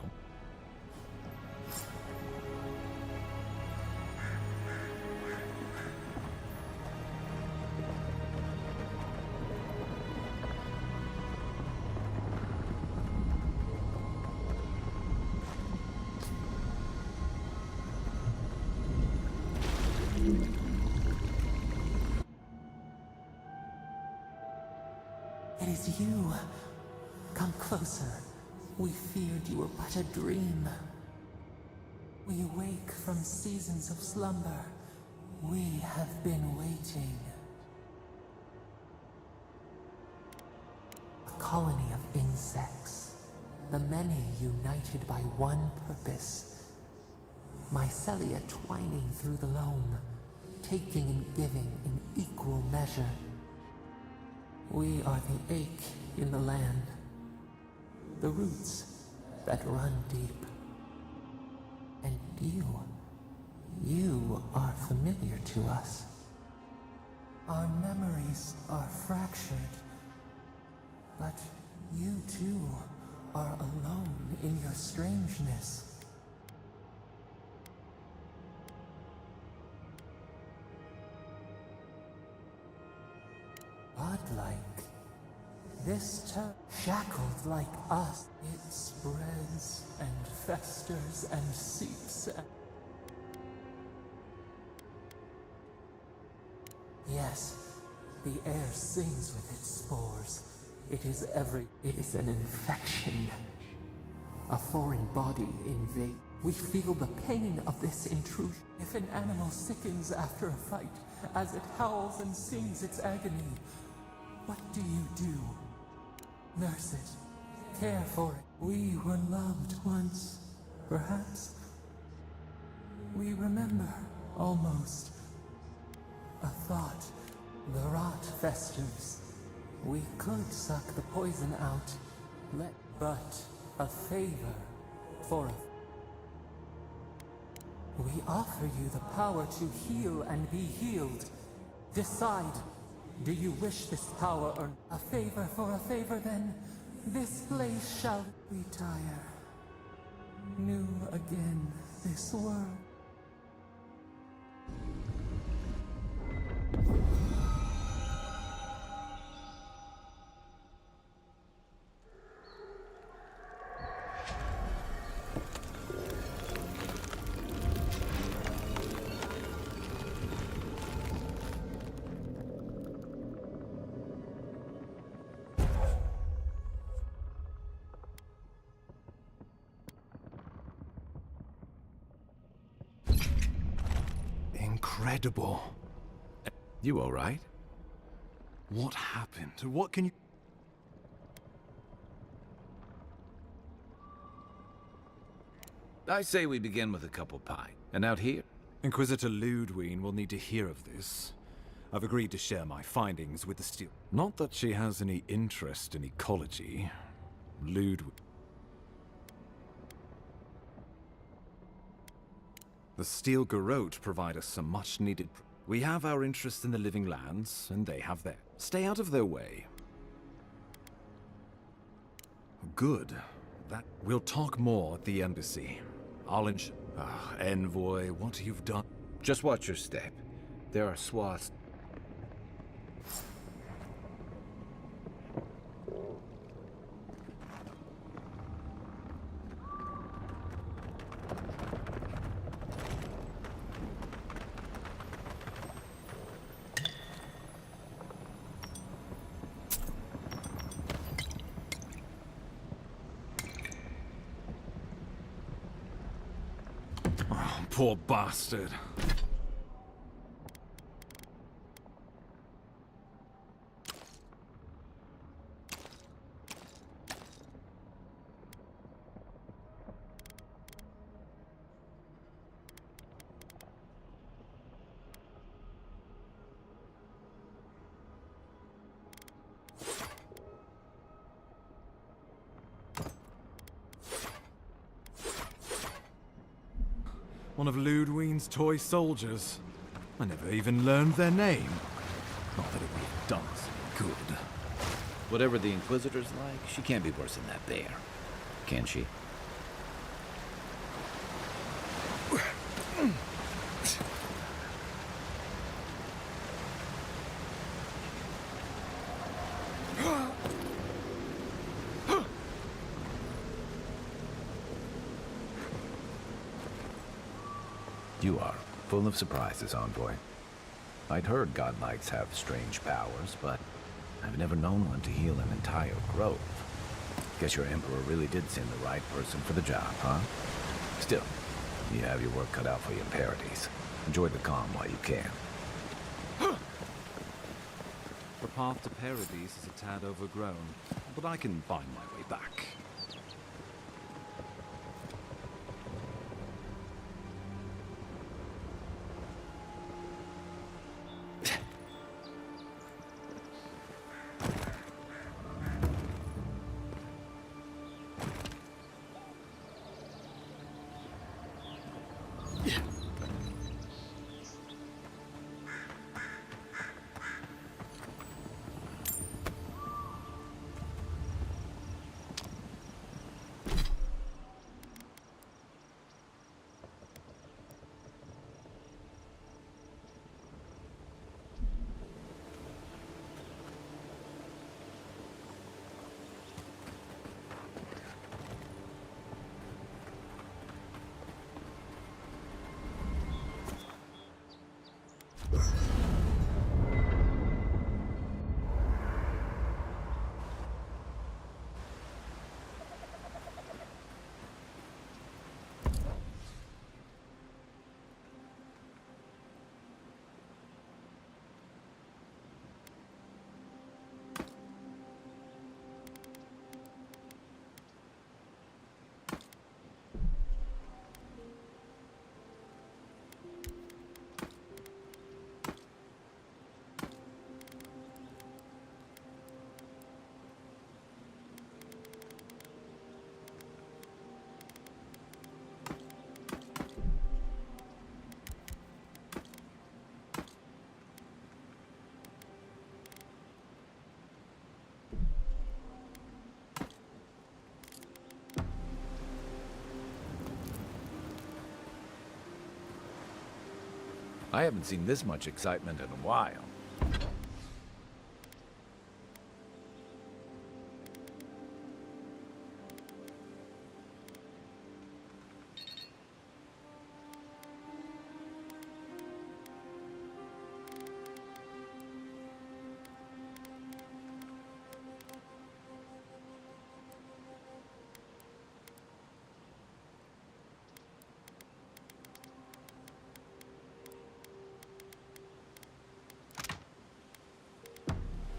It is you. Come closer. We feared you were but a dream. We wake from seasons of slumber. We have been waiting. A colony of insects. The many united by one purpose. Mycelia twining through the loam, taking and giving in equal measure. We are the ache in the land, the roots that run deep. And you are familiar to us. Our memories are fractured, but you too are alone in your strangeness. Godlike. This shackled like us, it spreads and festers and seeps. Yes, the air sings with its spores. It is an infection. A foreign body invades. We feel the pain of this intrusion. If an animal sickens after a fight, as it howls and sings its agony, what do you do? Nurse it. Care for it. We were loved once, perhaps. We remember, almost. A thought. The rot festers. We could suck the poison out. But a favor for a... We offer you the power to heal and be healed. Decide. Do you wish this power or a favor for a favor, then? This place shall retire. New again, this world. Incredible. You all right? What happened? What can you... I say we begin with a couple pie. And out here, Inquisitor Ludwine will need to hear of this. I've agreed to share my findings with the Steel. Not that she has any interest in ecology. The Steel Garrote provide us some much-needed... We have our interest in the living lands, and they have theirs. Stay out of their way. Good. We'll talk more at the embassy. Envoy, what you've done... Just watch your step. There are swaths... Poor bastard. One of Ludwine's toy soldiers. I never even learned their name. Not that it would have done us any good. Whatever the Inquisitor's like, she can't be worse than that bear. Can she? You are full of surprises, Envoy. I'd heard godlikes have strange powers, but I've never known one to heal an entire grove. Guess your Emperor really did send the right person for the job, huh? Still, you have your work cut out for you in Paradise. Enjoy the calm while you can. The path to Paradise is a tad overgrown, but I can find my way back. I haven't seen this much excitement in a while.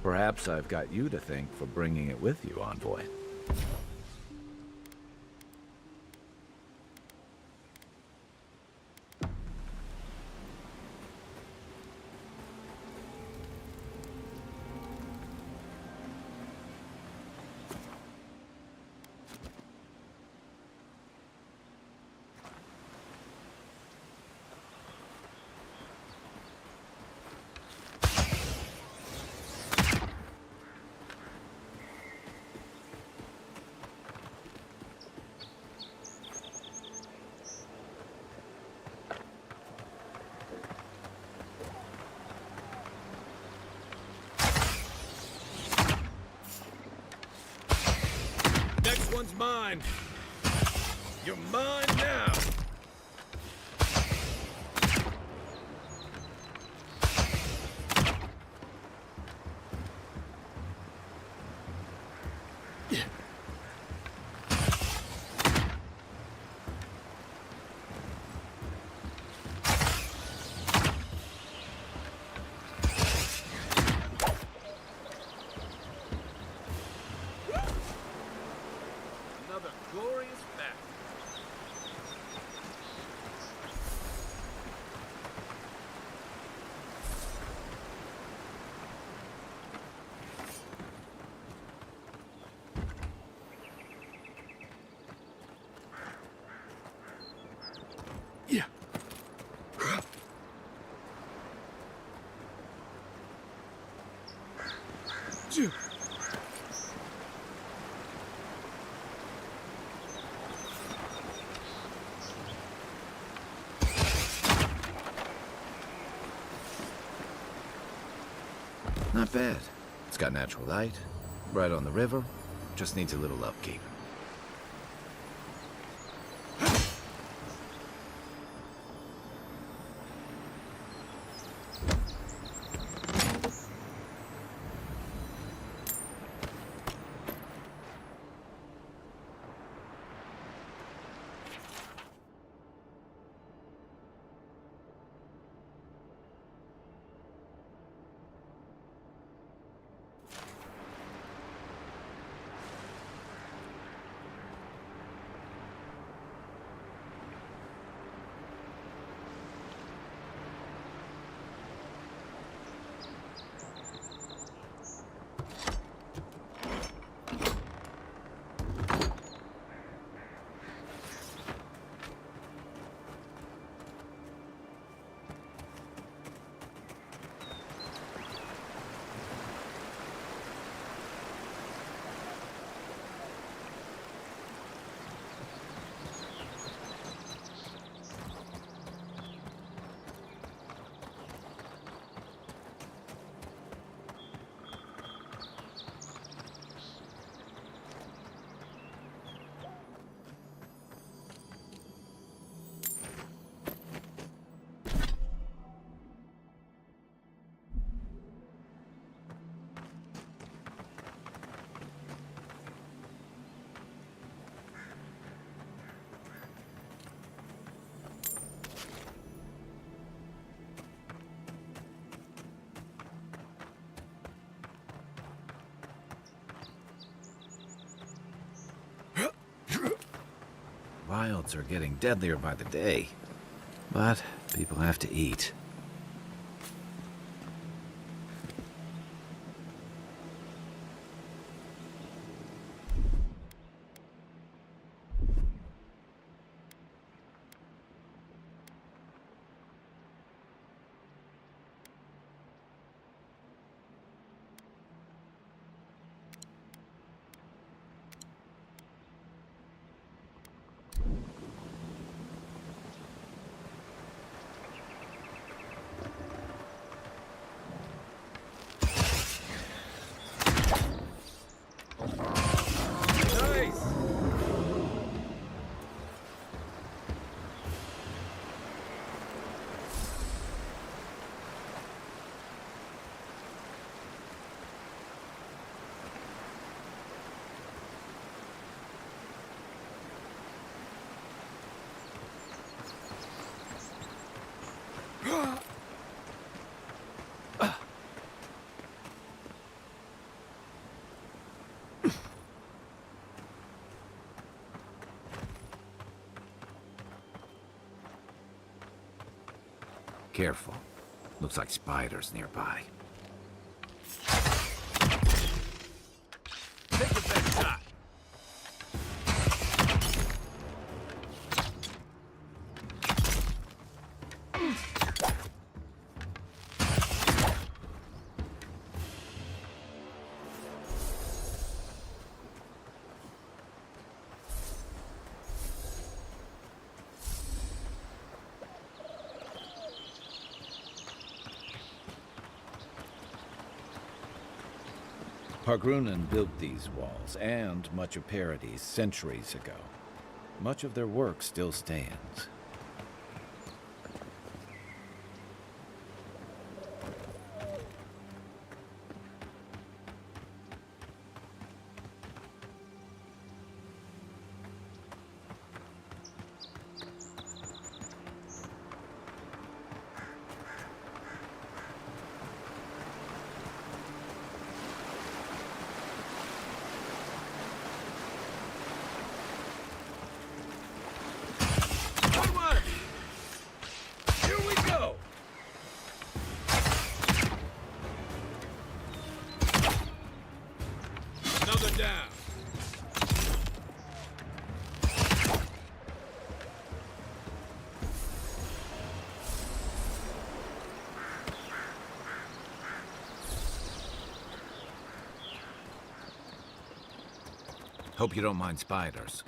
Perhaps I've got you to thank for bringing it with you, Envoy. This one's mine. You're mine now. Another glorious battle. Yeah. Not bad. It's got natural light, right on the river, just needs a little upkeep. Wilds are getting deadlier by the day, but people have to eat. Careful. Looks like spiders nearby. Take the best shot. Hargrunen built these walls and much of Paradis centuries ago. Much of their work still stands. Hope you don't mind spiders.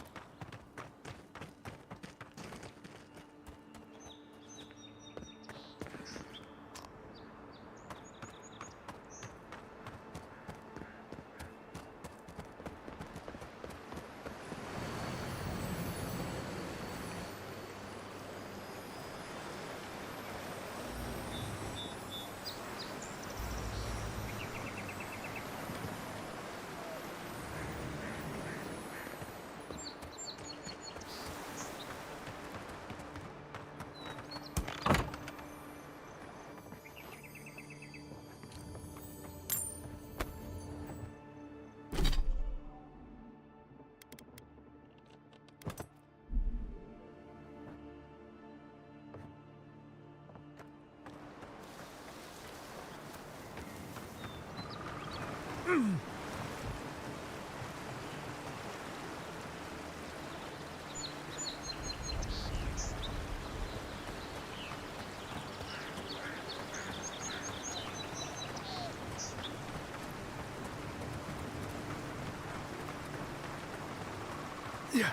Yeah.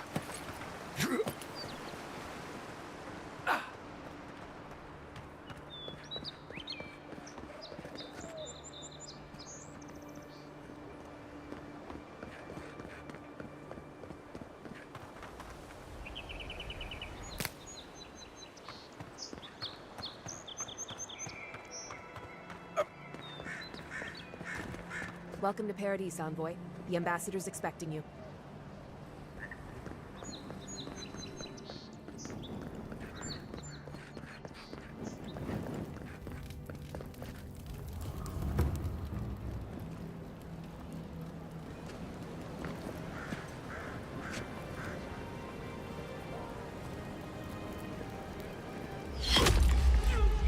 Welcome to Paradis, Envoy. The ambassador's expecting you.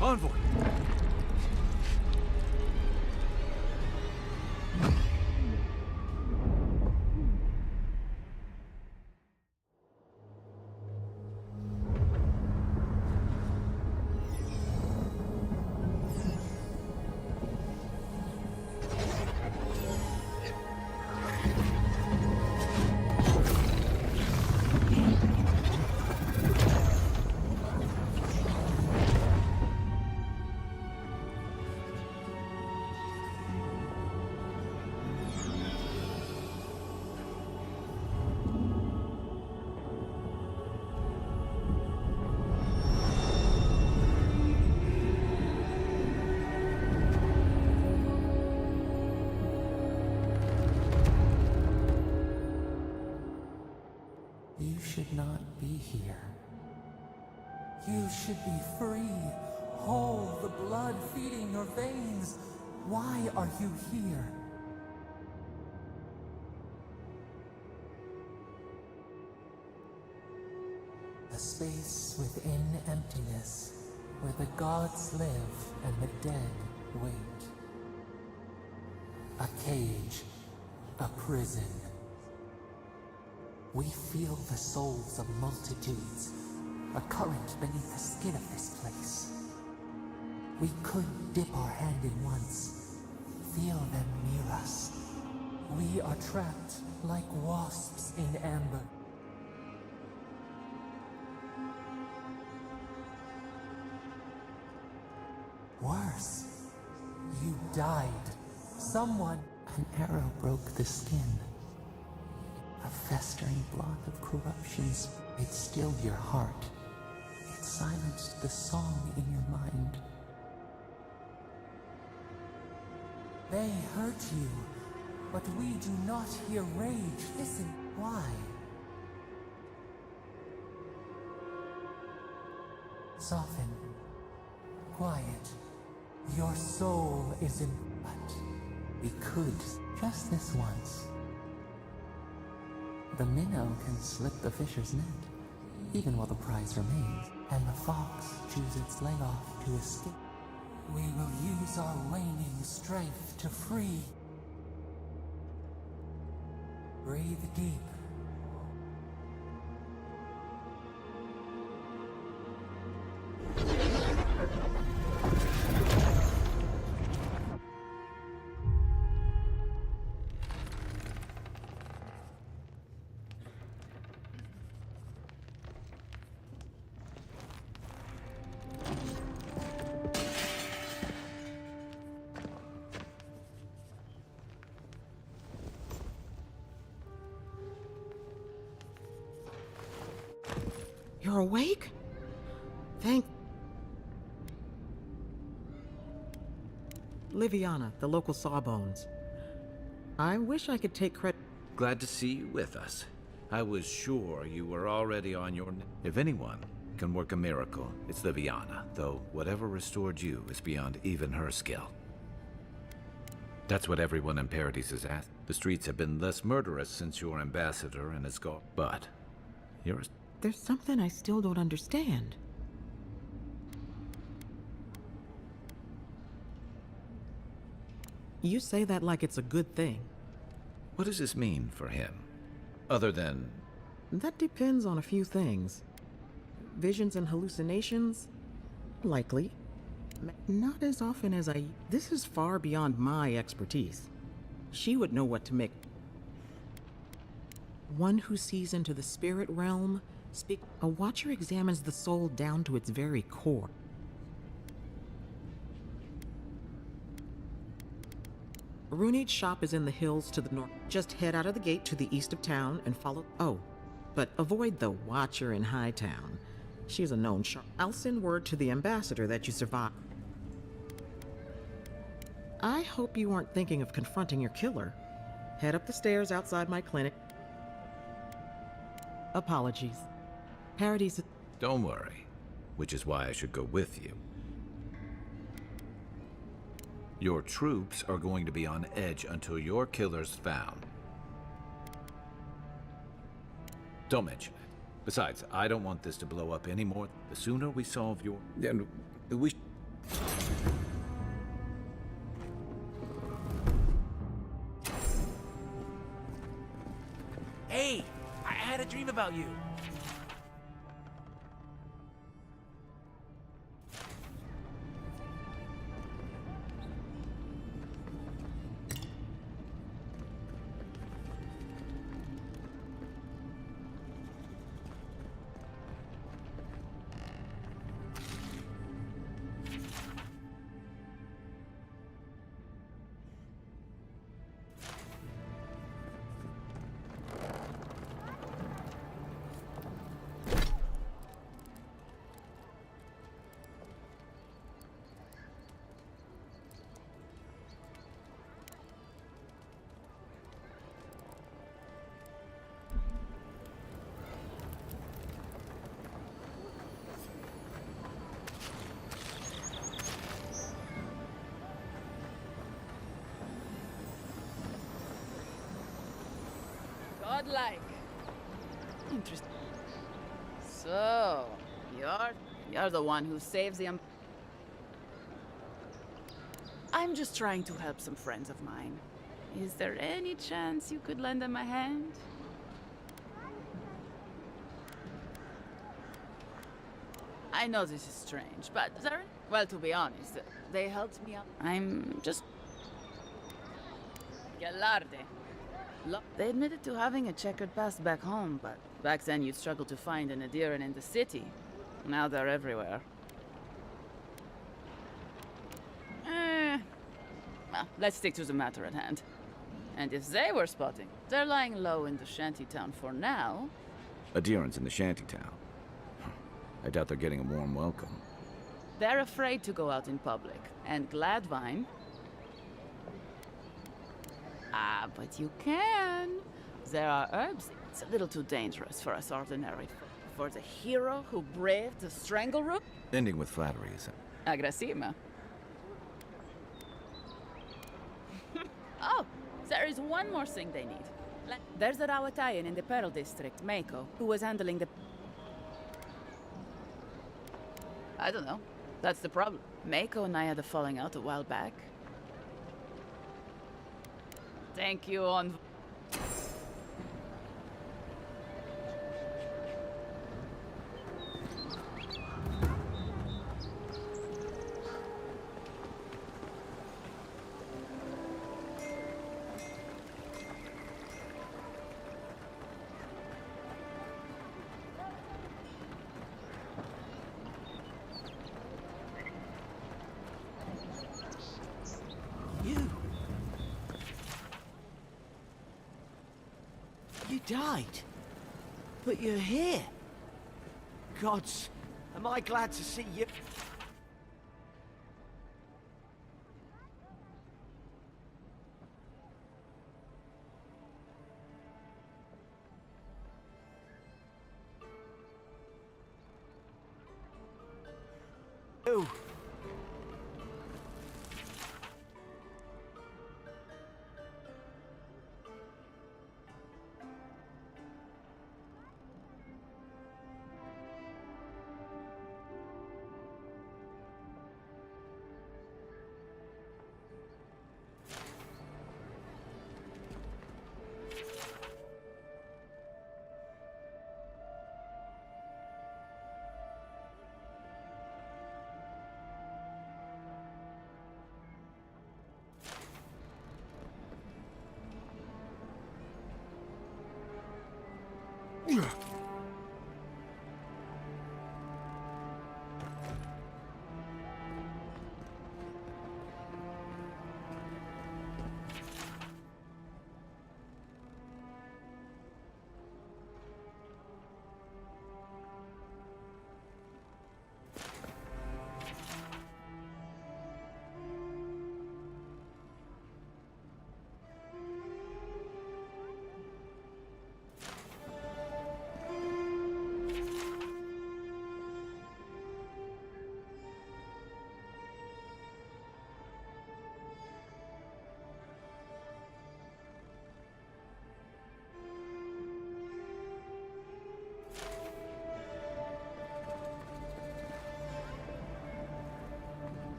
Envoy! You should not be here. You should be free, whole, the blood feeding your veins. Why are you here? A space within emptiness, where the gods live and the dead wait. A cage, a prison. We feel the souls of multitudes, a current beneath the skin of this place. We could dip our hand in once, feel them near us. We are trapped like wasps in amber. Worse, you died. Someone, An arrow broke the skin. A festering blot of corruptions. It stilled your heart. It silenced the song in your mind. They hurt you, but we do not hear rage. Listen, why? Soften. Quiet. Your soul is in... But we could, just this once. The minnow can slip the fisher's net, even while the prize remains, and the fox chews its leg off to escape. We will use our waning strength to free. Breathe deep. You're awake? Thank... Liviana, the local sawbones. I wish I could take credit... Glad to see you with us. I was sure you were already on your... If anyone can work a miracle, it's Liviana, though whatever restored you is beyond even her skill. That's what everyone in Paradise has asked. The streets have been less murderous since your ambassador and his gone. But you're... There's something I still don't understand. You say that like it's a good thing. What does this mean for him? Other than... That depends on a few things. Visions and hallucinations? Likely. Not as often as I... This is far beyond my expertise. She would know what to make. One who sees into the spirit realm... A watcher examines the soul down to its very core. Runade's shop is in the hills to the north. Just head out of the gate to the east of town and follow... Oh, but avoid the watcher in Hightown. She's a known shark. I'll send word to the ambassador that you survived. I hope you aren't thinking of confronting your killer. Head up the stairs outside my clinic. Apologies. Paradise... Don't worry, which is why I should go with you. Your troops are going to be on edge until your killer's found. Don't mention it. Besides, I don't want this to blow up anymore. The sooner we solve your... And we... Hey! I had a dream about you. Godlike. Interesting. So, you're the one who saves the I'm just trying to help some friends of mine. Is there any chance you could lend them a hand? I know this is strange, but well, to be honest, they helped me out. I'm just... Gallarde. They admitted to having a checkered past back home, but back then you'd struggle to find an Adiran in the city. Now they're everywhere. Well, let's stick to the matter at hand. And if they were spotting, they're lying low in the shantytown for now. Adherents in the shantytown. I doubt they're getting a warm welcome. They're afraid to go out in public. And Gladvine... Ah, but you can. There are herbs. It's a little too dangerous for us ordinary folk. For the hero who braved the strangle root? Ending with flattery is Agressima. Oh, there is one more thing they need. There's a Rawatayan in the Pearl District, Mako, who was handling the... I don't know. That's the problem. Mako and I had a falling out a while back. Thank you, on... You died. But you're here. Gods, am I glad to see you. Oh.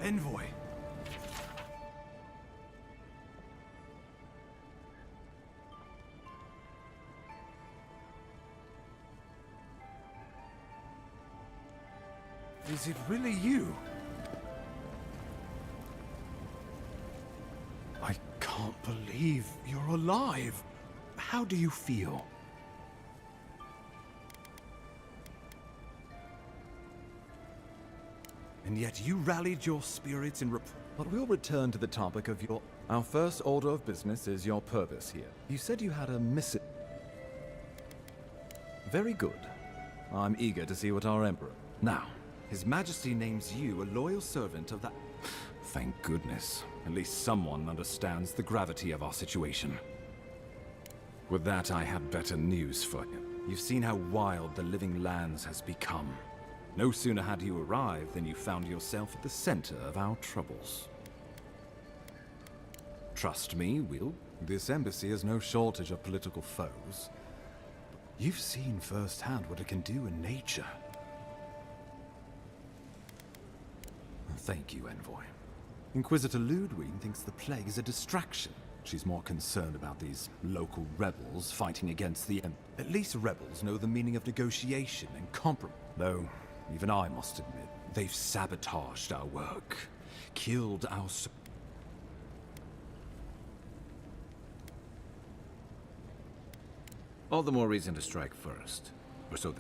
Envoy. Is it really you? I can't believe you're alive. How do you feel? And yet you rallied your spirits in But we'll return to the topic of your... Our first order of business is your purpose here. You said you had a mission. Very good. I'm eager to see what our Emperor... Now, His Majesty names you a loyal servant of that... Thank goodness. At least someone understands the gravity of our situation. With that, I have better news for you. You've seen how wild the living lands has become. No sooner had you arrived than you found yourself at the center of our troubles. Trust me, Will. This embassy has no shortage of political foes. You've seen firsthand what it can do in nature. Thank you, Envoy. Inquisitor Ludwig thinks the plague is a distraction. She's more concerned about these local rebels fighting against the At least rebels know the meaning of negotiation and compromise. Though, even I must admit, they've sabotaged our work, killed our... All the more reason to strike first. Or so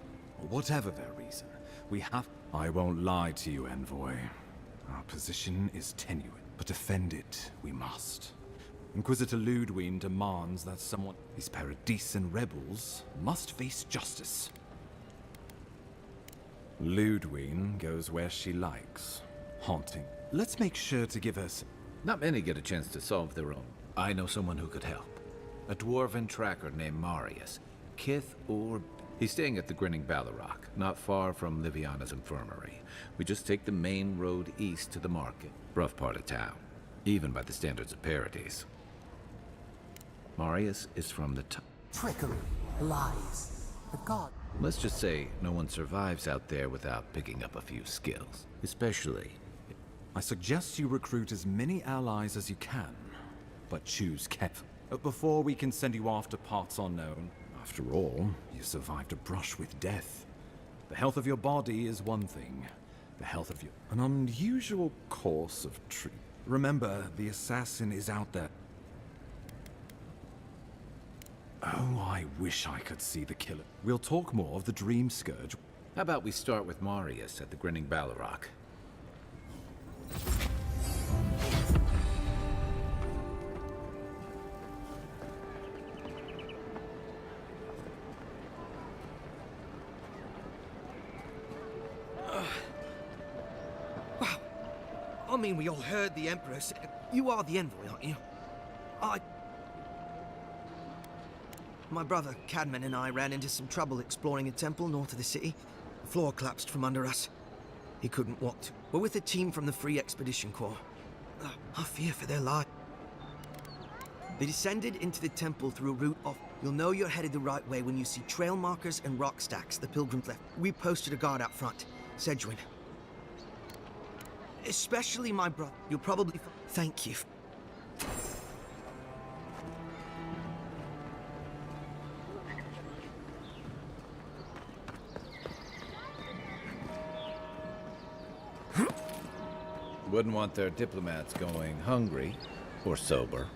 whatever their reason, we have... I won't lie to you, Envoy. Our position is tenuous, but defend it we must. Inquisitor Ludwig demands that someone... These Paradisian rebels must face justice. Ludwig goes where she likes, haunting. Let's make sure to give her some... Not many get a chance to solve their own. I know someone who could help. A dwarven tracker named Marius. Kith or... He's staying at the Grinning Ballarok, not far from Liviana's infirmary. We just take the main road east to the market. Rough part of town, even by the standards of Paradise. Marius is from the Trickery, lies, the god. Let's just say no one survives out there without picking up a few skills. Especially... I suggest you recruit as many allies as you can, but choose carefully. Before we can send you off to parts unknown. After all, you survived a brush with death. The health of your body is one thing. The health of your... An unusual course of treatment. Remember, the assassin is out there. Oh, I wish I could see the killer. We'll talk more of the Dream Scourge. How about we start with Marius at the Grinning Ballarok? Wow. I mean, we all heard the Emperor say... You are the envoy, aren't you? My brother, Cadman, and I ran into some trouble exploring a temple north of the city. The floor collapsed from under us. He couldn't walk. We're with a team from the Free Expedition Corps. I fear for their lives. They descended into the temple through a route off. You'll know you're headed the right way when you see trail markers and rock stacks the pilgrims left. We posted a guard out front, Sedgwin. Especially my brother. You'll probably... Thank you. Wouldn't want their diplomats going hungry or sober.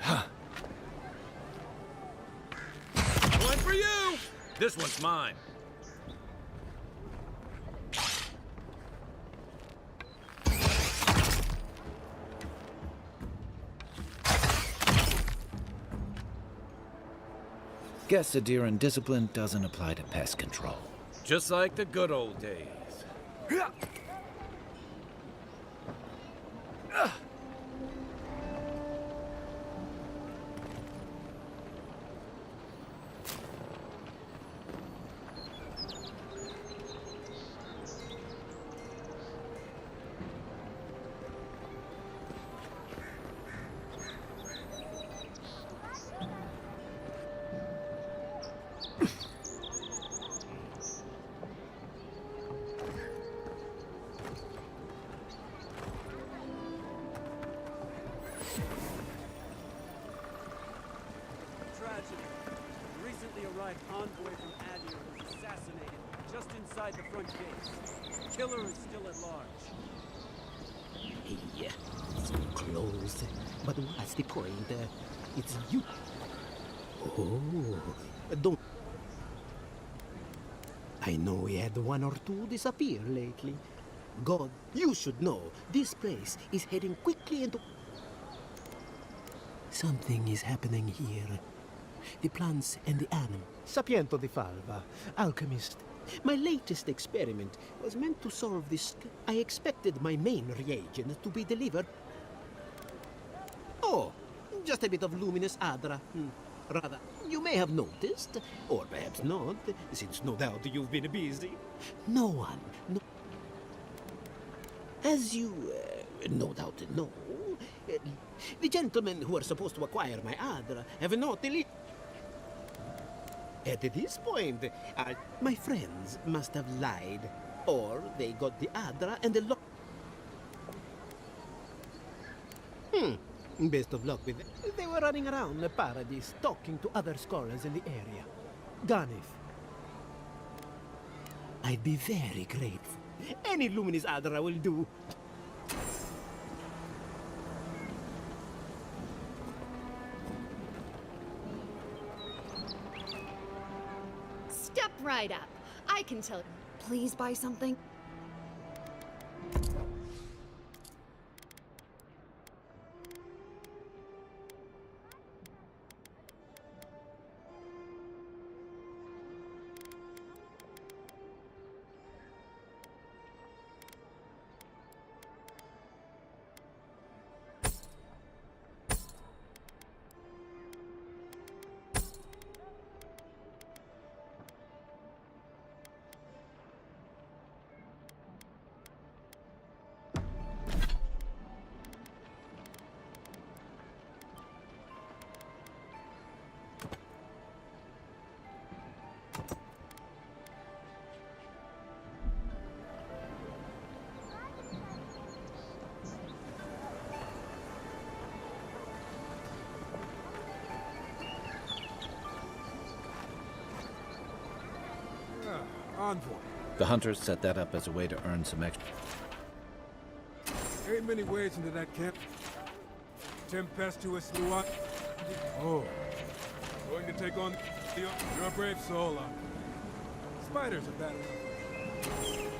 One for you! This one's mine. Guess Adiran discipline doesn't apply to pest control. Just like the good old days. Envoy from Adir was assassinated just inside the front gates. Killer is still at large. Hey, so close. But what's the point? It's you. Oh, don't. I know we had one or two disappear lately. God, you should know, this place is heading quickly into... Something is happening here. The plants and the animals. Sapiento di Falva, alchemist. My latest experiment was meant to solve this. I expected my main reagent to be delivered. Oh, just a bit of luminous Adra. Rather, you may have noticed, or perhaps not, since no doubt you've been busy. No one. No. As you no doubt know, the gentlemen who are supposed to acquire my Adra have not delivered. At this point, my friends must have lied, or they got the Adra and the Best of luck with them. They were running around the Paradise, talking to other scholars in the area. Ganif. I'd be very grateful. Any luminous Adra will do. Step right up. I can tell. Please buy something. Envoy. The hunters set that up as a way to earn some extra. Ain't many ways into that camp. Tempestuous Luat. Oh. Going to take on your brave soul. Spiders are bad enough.